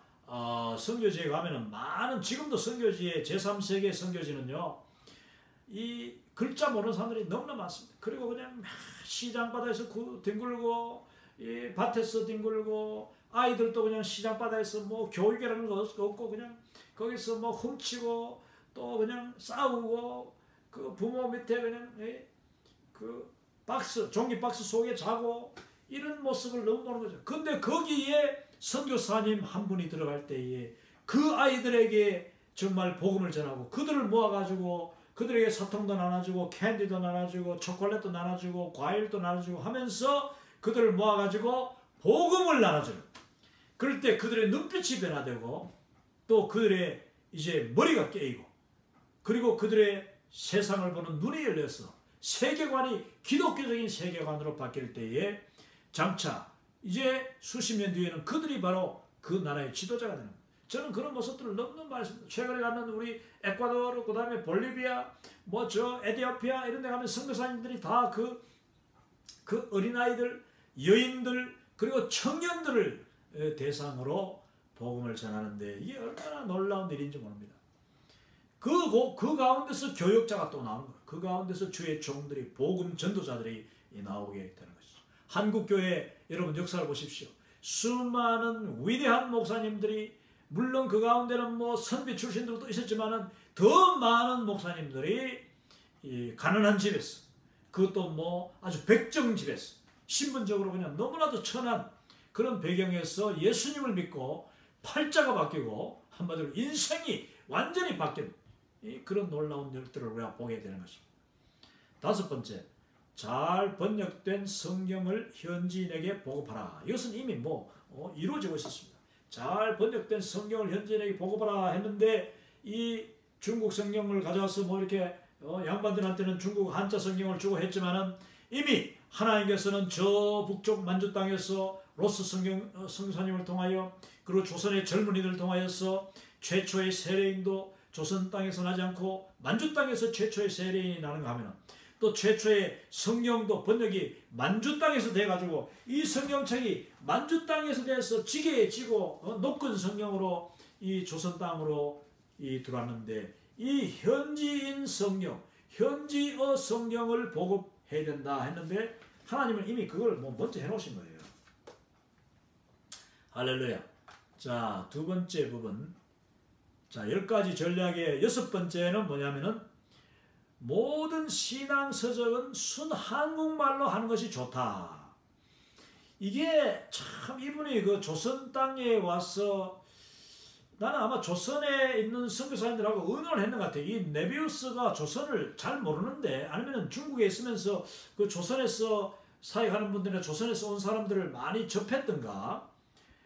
선교지에 가면은 많은 지금도 선교지에 제3세계 선교지는요. 이 글자 모르는 사람들이 너무나 많습니다. 그리고 그냥 시장 바다에서 뒹굴고 이 밭에서 뒹굴고 아이들도 그냥 시장 바다에서 뭐 교육이라는 거 없고 그냥 거기서 뭐 훔치고 또 그냥 싸우고 그 부모 밑에 그냥 그 박스 종이 박스 속에 자고 이런 모습을 너무 보는 거죠. 근데 거기에 선교사님 한 분이 들어갈 때에 그 아이들에게 정말 복음을 전하고 그들을 모아가지고 그들에게 사탕도 나눠주고 캔디도 나눠주고 초콜릿도 나눠주고 과일도 나눠주고 하면서 그들을 모아가지고 복음을 나눠주는, 그럴 때 그들의 눈빛이 변화되고 또 그들의 이제 머리가 깨이고 그리고 그들의 세상을 보는 눈이 열려서 세계관이 기독교적인 세계관으로 바뀔 때에 장차 이제 수십 년 뒤에는 그들이 바로 그 나라의 지도자가 되는 거예요. 저는 그런 모습들을 너무너무 많이 습니다. 최근에 가는 우리 에콰도르, 그 다음에 볼리비아, 뭐 에티오피아 이런 데 가면 선교사님들이 다 그 어린아이들, 여인들, 그리고 청년들을 대상으로 복음을 전하는데 이게 얼마나 놀라운 일인지 모릅니다. 그 가운데서 교역자가 또 나오는 거예요. 그 가운데서 주의 종들이, 복음 전도자들이 나오게 되는 것이죠. 한국교회 여러분 역사를 보십시오. 수많은 위대한 목사님들이, 물론 그 가운데는 뭐 선비 출신들도 있었지만은 더 많은 목사님들이 이 가난한 집에서, 그것도 뭐 아주 백정 집에서 신분적으로 그냥 너무나도 천한 그런 배경에서 예수님을 믿고 팔자가 바뀌고 한마디로 인생이 완전히 바뀐 그런 놀라운 일들을 우리가 보게 되는 것입니다. 다섯 번째, 잘 번역된 성경을 현지인에게 보급하라. 이것은 이미 이루어지고 있었습니다. 잘 번역된 성경을 현지인에게 보급하라 했는데 이 중국 성경을 가져와서 이렇게 양반들한테는 중국 한자 성경을 주고 했지만은 이미 하나님께서는 저 북쪽 만주 땅에서 로스 선교사님을 통하여 그리고 조선의 젊은이들을 통하여서 최초의 세례인도 조선 땅에서 나지 않고 만주 땅에서 최초의 세례인이 나는가 하면 또 최초의 성경도 번역이 만주 땅에서 돼가지고 이 성경책이 만주 땅에서 돼서 지게에 지고 높은 성경으로 이 조선 땅으로 들어왔는데 이 현지인 성경, 현지어 성경을 보급해야 된다 했는데 하나님은 이미 그걸 먼저 해놓으신 거예요. 할렐루야. 자, 두 번째 부분. 자, 10가지 전략의 여섯 번째는 뭐냐면은 모든 신앙 서적은 순 한국말로 하는 것이 좋다. 이게 참 이분이 그 조선 땅에 와서 나는 아마 조선에 있는 선교사님들하고 의논을 했는 것 같아요. 이 네비우스가 조선을 잘 모르는데 아니면 중국에 있으면서 그 조선에서 사역하는 분들이나 조선에서 온 사람들을 많이 접했던가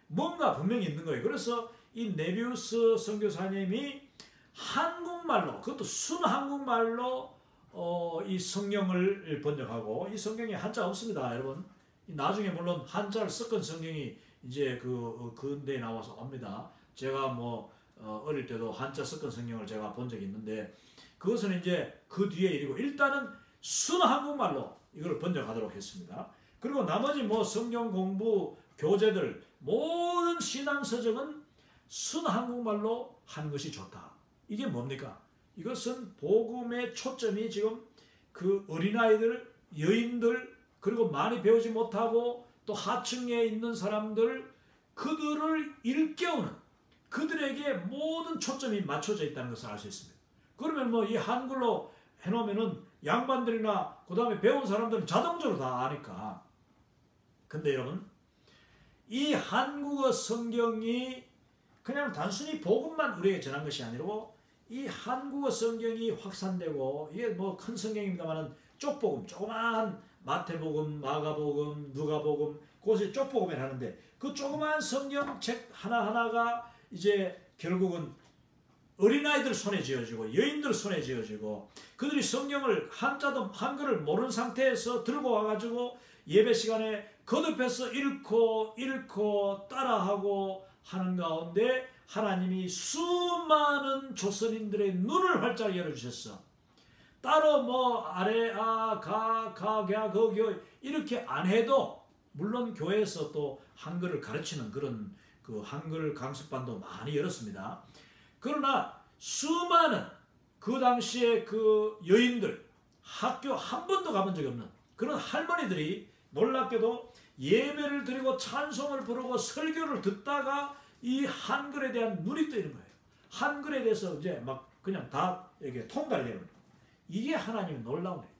뭔가 분명히 있는 거예요. 그래서 이 네비우스 선교사님이 한국말로, 그것도 순 한국말로 이 성경을 번역하고, 이 성경에 한자 없습니다, 여러분. 나중에 물론 한자를 섞은 성경이 이제 근대에 나와서 옵니다. 제가 어릴 때도 한자 섞은 성경을 제가 본 적이 있는데 그것은 이제 그 뒤에 일이고 일단은 순 한국말로 이걸 번역하도록 했습니다. 그리고 나머지 성경 공부 교재들 모든 신앙 서적은 순 한국말로 하는 것이 좋다. 이게 뭡니까? 이것은 복음의 초점이 지금 그 어린아이들, 여인들, 그리고 많이 배우지 못하고 또 하층에 있는 사람들, 그들을 일깨우는, 그들에게 모든 초점이 맞춰져 있다는 것을 알 수 있습니다. 그러면 이 한글로 해놓으면은 양반들이나 그 다음에 배운 사람들은 자동적으로 다 아니까. 근데 여러분, 이 한국어 성경이 그냥 단순히 복음만 우리에게 전한 것이 아니고 이 한국어 성경이 확산되고, 이게 큰 성경입니다만은 쪽복음, 조그마한 마태복음, 마가복음, 누가복음, 그것이 쪽복음이라 하는데 그 조그마한 성경책 하나하나가 이제 결국은 어린아이들 손에 쥐어지고 여인들 손에 쥐어지고 그들이 성경을 한글을 모르는 상태에서 들고 와가지고 예배 시간에 거듭해서 읽고 따라하고 하는 가운데 하나님이 수많은 조선인들의 눈을 활짝 열어주셨어. 따로 뭐 아래 거겨 이렇게 안 해도 물론 교회에서 또 한글을 가르치는 그런 그 한글 강습반도 많이 열었습니다. 그러나 수많은 그 당시에 그 여인들 학교 한 번도 가본 적이 없는 그런 할머니들이 놀랍게도 예배를 드리고 찬송을 부르고 설교를 듣다가 이 한글에 대한 눈이 뜨이는 거예요. 한글에 대해서 이제 막 그냥 다 이렇게 통달이 되는 거예요. 이게 하나님의 놀라운 거예요.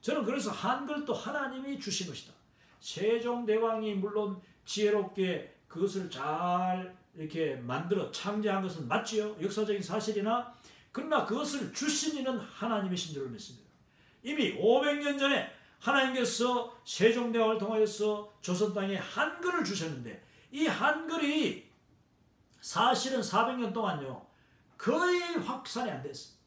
저는 그래서 한글도 하나님이 주신 것이다. 세종대왕이 물론 지혜롭게 그것을 잘 이렇게 만들어 창제한 것은 맞지요. 역사적인 사실이나 그러나 그것을 주신 이는 하나님이신 줄을 믿습니다. 이미 500년 전에 하나님께서 세종대왕을 통하여서 조선 땅에 한글을 주셨는데 이 한글이 사실은 400년 동안요 거의 확산이 안 됐어요.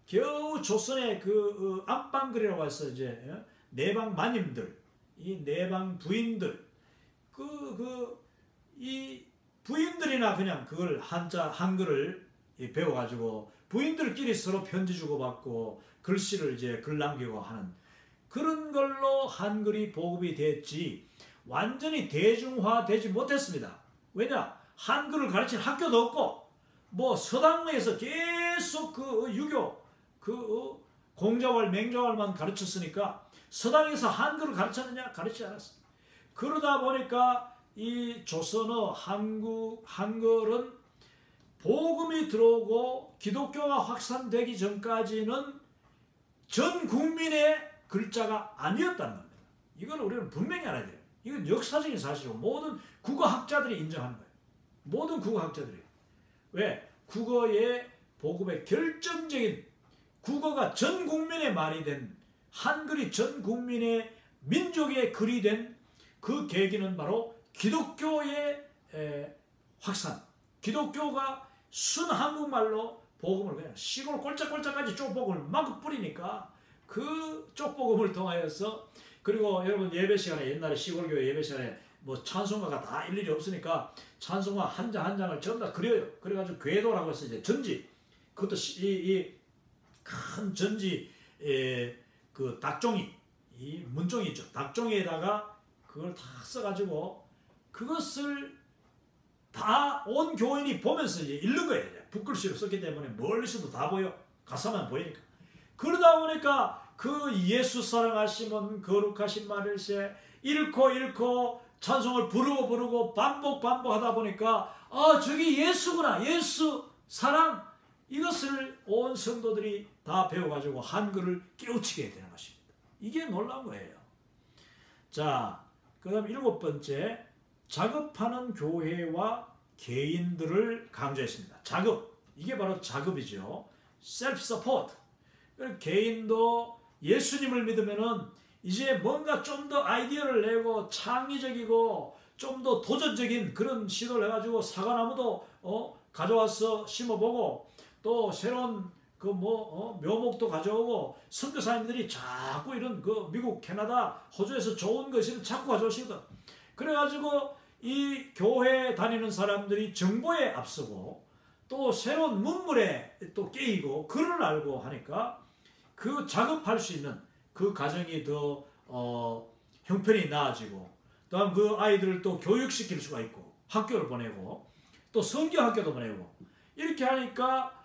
겨우 조선의 그 안방글이라고 해서 이제 내방 마님들, 이 내방 부인들, 이 부인들이나 그냥 그걸 한글을 배워가지고 부인들끼리 서로 편지 주고받고 글씨를 이제 글 남기고 하는 그런 걸로 한글이 보급이 됐지 완전히 대중화되지 못했습니다. 왜냐? 한글을 가르치는 학교도 없고 뭐 서당에서 계속 그 유교 그 공자왈 맹자왈만 가르쳤으니까 서당에서 한글을 가르쳤느냐? 가르치지 않았습니다. 그러다 보니까 이 조선어 한글은 복음이 들어오고 기독교가 확산되기 전까지는 전 국민의 글자가 아니었다는 겁니다. 이건 우리는 분명히 알아야 돼요. 이건 역사적인 사실이고 모든 국어학자들이 인정하는 거예요. 모든 국어학자들이. 왜? 국어의 보급의 결정적인 국어가 전 국민의 말이 된 한글이 전 국민의 민족의 글이 된 그 계기는 바로 기독교의 확산. 기독교가 순한국말로 복음을 그냥 시골 꼴짝꼴짝까지 쪽복음을 막 뿌리니까 그 쪽복음을 통하여서 그리고 여러분 예배 시간에 옛날에 시골교회 예배 시간에 뭐 찬송가가 다 일일이 없으니까 찬송가 한 장 한 장을 전부 다 그려요. 그래가지고 궤도라고 해서 이제 전지 그것도 이 큰 전지 그 닭종이 이 문종이 있죠. 닭종이에다가 그걸 다 써가지고 그것을 다 온 교인이 보면서 이제 읽는 거예요. 붓글씨로 썼기 때문에 멀리서도 다 보여. 가사만 보이니까. 그러다 보니까 그 예수 사랑하심은 거룩하신 말일세 읽고 찬송을 부르고 반복하다 보니까 저기 예수구나. 예수 사랑 이것을 온 성도들이 다 배워가지고 한글을 깨우치게 되는 것입니다. 이게 놀라운 거예요. 자, 그 다음 7번째 작업하는 교회와 개인들을 강조했습니다. 작업, 이게 바로 작업이죠. self-support. 개인도 예수님을 믿으면은 이제 뭔가 좀 더 아이디어를 내고 창의적이고 좀 더 도전적인 그런 시도를 해가지고 사과나무도 가져와서 심어보고 또 새로운 그 묘목도 가져오고 선교사님들이 자꾸 이런 그 미국, 캐나다, 호주에서 좋은 것을 자꾸 가져오시거든. 그래가지고 이 교회 다니는 사람들이 정보에 앞서고 또 새로운 문물에 또 깨이고 글을 알고 하니까 그 작업할 수 있는 그 가정이 더 형편이 나아지고 또한 그 아이들을 또 교육시킬 수가 있고 학교를 보내고 또 성경학교도 보내고 이렇게 하니까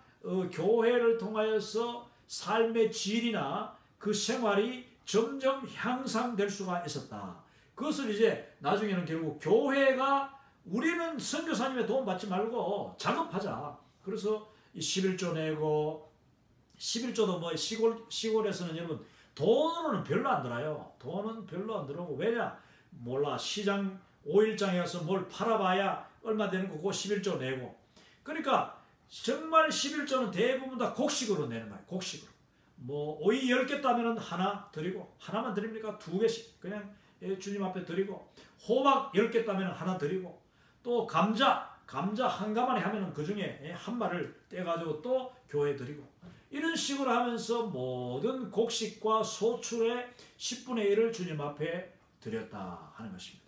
교회를 통하여서 삶의 질이나 그 생활이 점점 향상될 수가 있었다. 그것을 이제 나중에는 결국 교회가 우리는 선교사님의 도움 받지 말고 작업하자. 그래서 11조 내고 11조도 뭐 시골에서는 여러분 돈으로는 별로 안 들어요. 돈은 별로 안 들어오고 왜냐? 몰라. 시장 5일장에 가서 뭘 팔아봐야 얼마 되는 거고 11조 내고. 그러니까 정말 11조는 대부분 다 곡식으로 내는 거예요. 곡식으로. 뭐 오이 10개 따면 하나 드리고 하나만 드립니까? 2개씩 그냥 주님 앞에 드리고 호박 10개 따면 하나 드리고 또 감자 한 가마니 하면 그 중에 한 마리를 떼가지고 또 교회 드리고 이런 식으로 하면서 모든 곡식과 소출의 10분의 1을 주님 앞에 드렸다 하는 것입니다.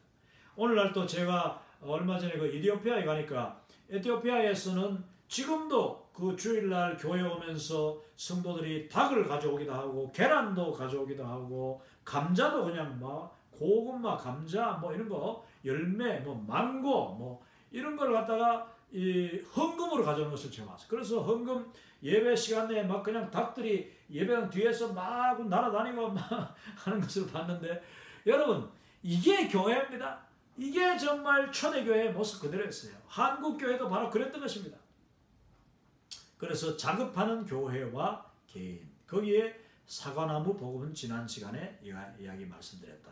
오늘날 또 제가 얼마 전에 그 이디오피아에 가니까 에티오피아에서는 지금도 그 주일날 교회 오면서 성도들이 닭을 가져오기도 하고 계란도 가져오기도 하고 감자도 그냥 막 고구마, 감자 뭐 이런 거 열매, 뭐 망고 뭐 이런 걸 갖다가 이 헌금으로 가져오는 것을 제가 봤어요. 그래서 헌금 예배 시간에 막 그냥 닭들이 예배당 뒤에서 막 날아다니고 막 하는 것을 봤는데 여러분 이게 교회입니다. 이게 정말 초대교회의 모습 그대로였어요. 한국교회도 바로 그랬던 것입니다. 그래서 자급하는 교회와 개인 거기에 사과나무 복음은 지난 시간에 이야기 말씀드렸다.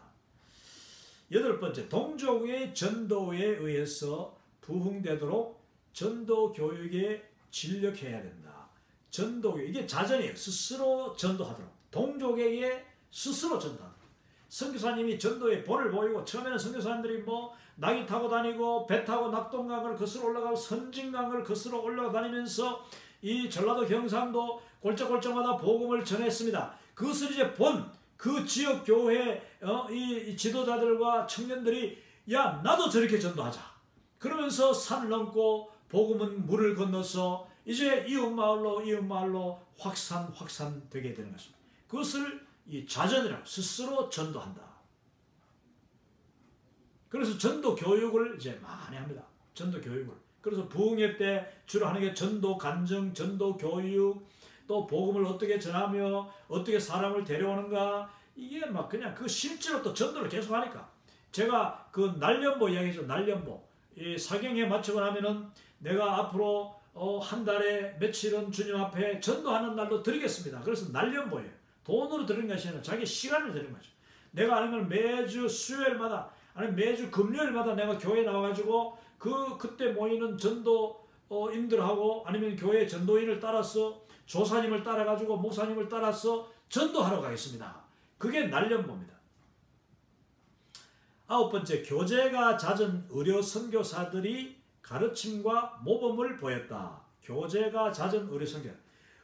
8번째 동족의 전도에 의해서 부흥되도록 전도 교육에 진력해야 된다. 전도교육 이게 자전이에요. 스스로 전도하도록 동족에게 스스로 전도하도록 선교사님이 전도에 본을 보이고 처음에는 선교사님들이 뭐 낙이 타고 다니고 배 타고 낙동강을 거슬러 올라가고 선진강을 거슬러 올라가 다니면서 이 전라도 경상도 골짜골짜마다 복음을 전했습니다. 그것을 이제 본 그 지역 교회 이 지도자들과 청년들이 야 나도 저렇게 전도하자. 그러면서 산을 넘고 복음은 물을 건너서 이제 이웃마을로 확산되게 되는 것입니다. 그것을 이 자전이라고 스스로 전도한다. 그래서 전도 교육을 이제 많이 합니다. 전도 교육을. 그래서 부흥회 때 주로 하는 게 전도 간증, 전도 교육, 또 복음을 어떻게 전하며 어떻게 사람을 데려오는가 이게 막 그냥 그 실제로 또 전도를 계속 하니까 제가 그 날연보 이야기죠. 날연보 이 사경에 맞추고 나면은 내가 앞으로 한 달에 며칠은 주님 앞에 전도하는 날로 드리겠습니다. 그래서 날연보예요. 돈으로 드리는 것이 아니라 자기 시간을 드리는 거죠. 내가 아니면 매주 수요일마다 아니면 매주 금요일마다 내가 교회에 나와가지고 그때 모이는 전도인들하고 아니면 교회 전도인을 따라서 조사님을 따라가지고 목사님을 따라서 전도하러 가겠습니다. 그게 날연보입니다. 9번째, 교제가 잦은 의료 선교사들이 가르침과 모범을 보였다. 교제가 잦은 의료 선교.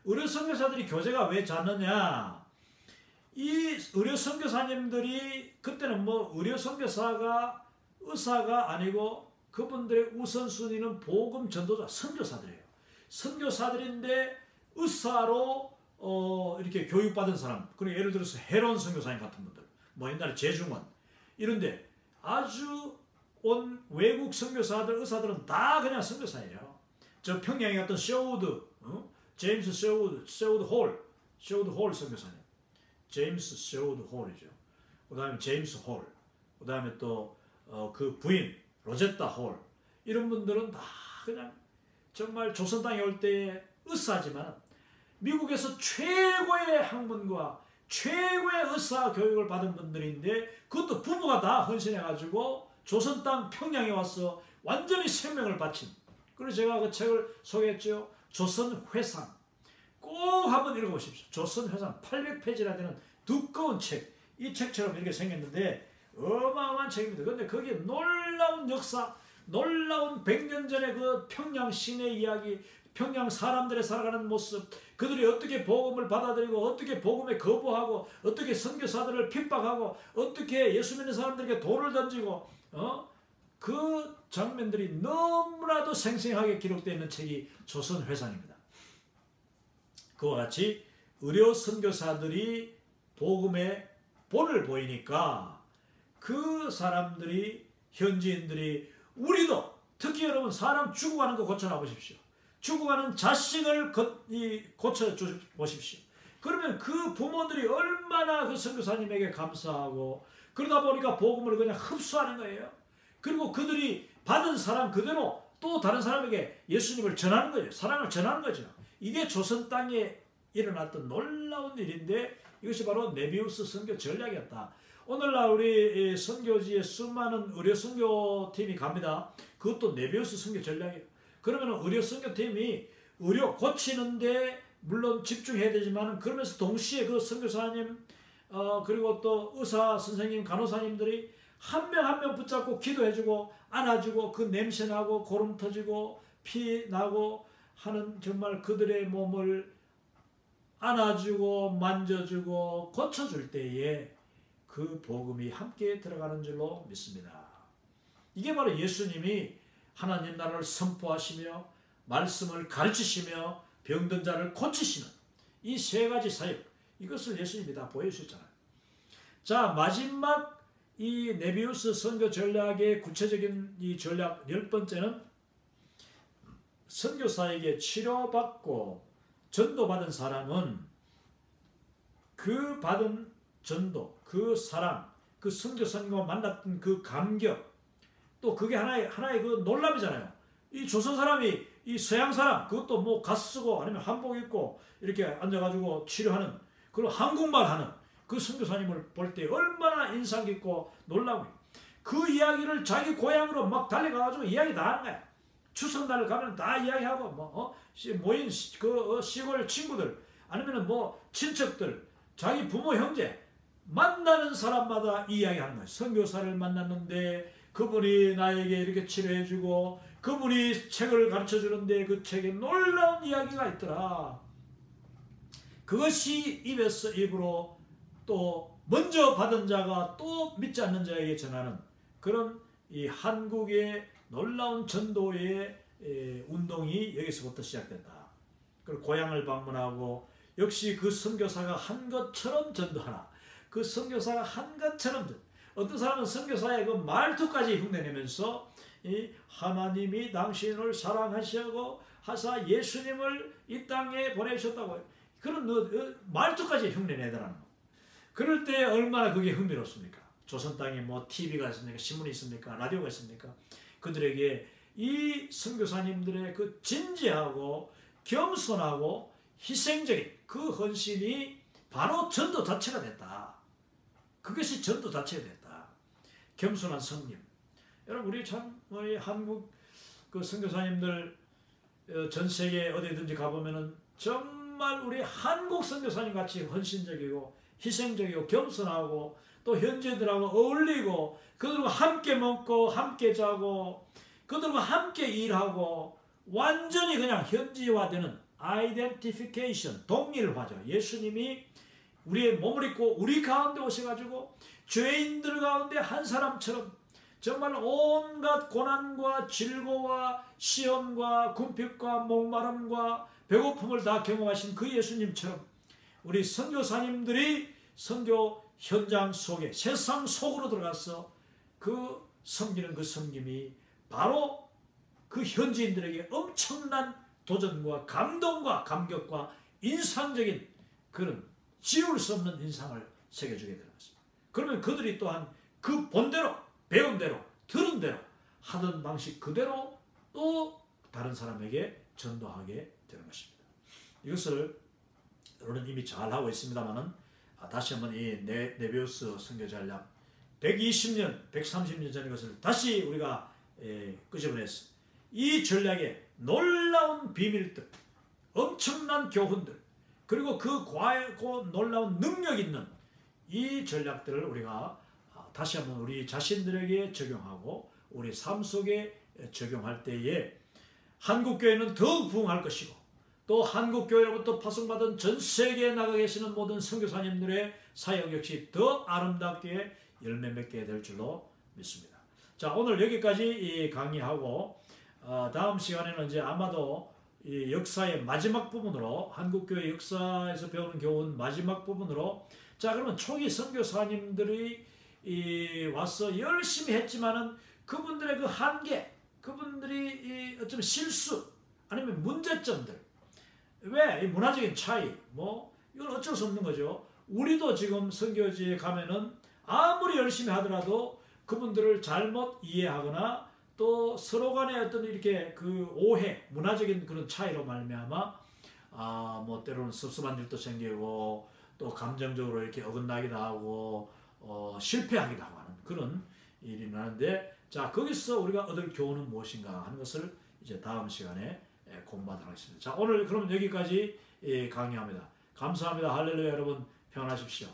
의료 선교사들이 교제가 왜 잦느냐? 이 의료 선교사님들이 그때는 뭐 의료 선교사가 의사가 아니고 그분들의 우선순위는 복음 전도자 선교사들이에요. 선교사들인데 의사로 이렇게 교육받은 사람, 그리고 예를 들어서 헤론 선교사님 같은 분들, 뭐 옛날에 재중원 이런데 아주 온 외국 선교사들, 의사들은 다 그냥 선교사예요. 저 평양에 갔던 제임스 셰우드 홀 선교사님, 제임스 셰우드 홀이죠. 그 다음에 제임스 홀, 그 다음에 또 그 부인 로제타 홀, 이런 분들은 다 그냥 정말 조선 땅에 올 때 의사지만 미국에서 최고의 학문과 최고의 의사 교육을 받은 분들인데 그것도 부부가 다 헌신해가지고 조선 땅 평양에 와서 완전히 생명을 바친. 그래서 제가 그 책을 소개했죠. 조선회상. 꼭 한번 읽어보십시오. 조선회상 800페이지나 되는 두꺼운 책. 이 책처럼 이렇게 생겼는데 어마어마한 책입니다. 그런데 거기에 놀라운 역사, 놀라운 100년 전의 그 평양 시내 이야기, 평양 사람들의 살아가는 모습, 그들이 어떻게 복음을 받아들이고 어떻게 복음에 거부하고 어떻게 선교사들을 핍박하고 어떻게 예수 믿는 사람들에게 돌을 던지고 그 장면들이 너무나도 생생하게 기록되어 있는 책이 조선회상입니다. 그와 같이 의료 선교사들이 복음의 본을 보이니까 그 사람들이 현지인들이 우리도 특히 여러분 사람 죽어가는 거 고쳐놔 보십시오. 죽어가는 자식을 고쳐보십시오. 그러면 그 부모들이 얼마나 그 선교사님에게 감사하고 그러다 보니까 복음을 그냥 흡수하는 거예요. 그리고 그들이 받은 사람 그대로 또 다른 사람에게 예수님을 전하는 거예요. 사랑을 전하는 거죠. 이게 조선 땅에 일어났던 놀라운 일인데 이것이 바로 네비우스 선교 전략이었다. 오늘날 우리 선교지에 수많은 의료 선교팀이 갑니다. 그것도 네비우스 선교 전략이에요. 그러면 의료 선교팀이 의료 고치는데 물론 집중해야 되지만 그러면서 동시에 그 선교사님 그리고 또 의사 선생님 간호사님들이 한 명 한 명 붙잡고 기도해주고 안아주고 그 냄새나고 고름 터지고 피 나고 하는 정말 그들의 몸을 안아주고 만져주고 고쳐줄 때에 그 복음이 함께 들어가는 줄로 믿습니다. 이게 바로 예수님이 하나님 나라를 선포하시며 말씀을 가르치시며 병든 자를 고치시는 이 세 가지 사역, 이것을 예수님이 다 보여주셨잖아요. 자, 마지막 이 네비우스 선교 전략의 구체적인 이 전략 10번째는 선교사에게 치료받고 전도받은 사람은 그 받은 전도, 그 사랑, 그 선교사님과 만났던 그 감격, 또 그게 하나의 그 놀람이잖아요. 이 조선 사람이 이 서양 사람, 그것도 뭐 갓 쓰고 아니면 한복 입고 이렇게 앉아가지고 치료하는, 그리고 한국말 하는 그 선교사님을 볼 때 얼마나 인상 깊고 놀라고, 그 이야기를 자기 고향으로 막 달려가가지고 이야기 다 하는 거야. 추석날 가면 다 이야기하고, 모인 시골 친구들, 아니면 뭐 친척들, 자기 부모 형제, 만나는 사람마다 이야기하는 거예요. 선교사를 만났는데 그분이 나에게 이렇게 치료해주고, 그분이 책을 가르쳐주는데 그 책에 놀라운 이야기가 있더라. 그것이 입에서 입으로 또 먼저 받은 자가 또 믿지 않는 자에게 전하는 그런 이 한국의 놀라운 전도의 운동이 여기서부터 시작된다. 그리고 고향을 방문하고 역시 그 선교사가 한 것처럼 전도하라. 그 선교사가 한 것처럼 어떤 사람은 선교사의 그 말투까지 흉내내면서 이 하나님이 당신을 사랑하시고 하사 예수님을 이 땅에 보내셨다고 그런 말투까지 흉내내더라는 거. 그럴 때 얼마나 그게 흥미롭습니까? 조선 땅에 뭐 TV가 있습니까? 신문이 있습니까? 라디오가 있습니까? 그들에게 이 선교사님들의 그 진지하고 겸손하고 희생적인 그 헌신이 바로 전도 자체가 됐다. 그것이 전도 자체가 됐다. 겸손한 성님. 여러분, 우리 한국 그 선교사님들 전 세계 어디든지 가보면은 정말 우리 한국 선교사님 같이 헌신적이고 희생적이고 겸손하고 또 현지인들하고 어울리고 그들과 함께 먹고 함께 자고 그들과 함께 일하고 완전히 그냥 현지화되는 아이덴티피케이션, 동일화죠. 예수님이 우리의 몸을 입고 우리 가운데 오셔가지고 죄인들 가운데 한 사람처럼 정말 온갖 고난과 질고와 시험과 궁핍과 목마름과 배고픔을 다 경험하신 그 예수님처럼 우리 선교사님들이 선교 현장 속에 세상 속으로 들어가서 그 섬기는 그 섬김이 바로 그 현지인들에게 엄청난 도전과 감동과 감격과 인상적인 그런 지울 수 없는 인상을 새겨주게 되는 것입니다. 그러면 그들이 또한 그 본대로 배운 대로 들은 대로 하던 방식 그대로 또 다른 사람에게 전도하게 되는 것입니다. 이것을 여러분은 이미 잘 하고 있습니다만은 다시 한번 이 네비우스 선교 전략 120년, 130년 전의 것을 다시 우리가 끄집어냈어. 이 전략의 놀라운 비밀들, 엄청난 교훈들, 그리고 그 놀라운 능력 있는 이 전략들을 우리가 다시 한번 우리 자신들에게 적용하고 우리 삶 속에 적용할 때에 한국교회는 더욱 부흥할 것이고 또 한국교회로부터 파송받은 전 세계에 나가 계시는 모든 선교사님들의 사역 역시 더 아름답게 열매 맺게 될 줄로 믿습니다. 자, 오늘 여기까지 강의하고 다음 시간에는 이제 아마도 이 역사의 마지막 부분으로 한국교회 역사에서 배우는 교훈 마지막 부분으로 자, 그러면 초기 선교사님들이 와서 열심히 했지만은 그분들의 그 한계, 그분들이 어쩌면 실수 아니면 문제점들, 왜 이 문화적인 차이, 뭐 이건 어쩔 수 없는 거죠. 우리도 지금 선교지에 가면은 아무리 열심히 하더라도 그분들을 잘못 이해하거나 또 서로 간에 어떤 이렇게 그 오해, 문화적인 그런 차이로 말미암아 뭐 때로는 섭섭한 일도 생기고 또 감정적으로 이렇게 어긋나기도 하고 실패하기도 하고 하는 그런 일이 나는데 자, 거기서 우리가 얻을 교훈은 무엇인가 하는 것을 이제 다음 시간에 공부하도록 하겠습니다. 자, 오늘 그럼 여기까지 강의합니다. 감사합니다. 할렐루야. 여러분 평안하십시오.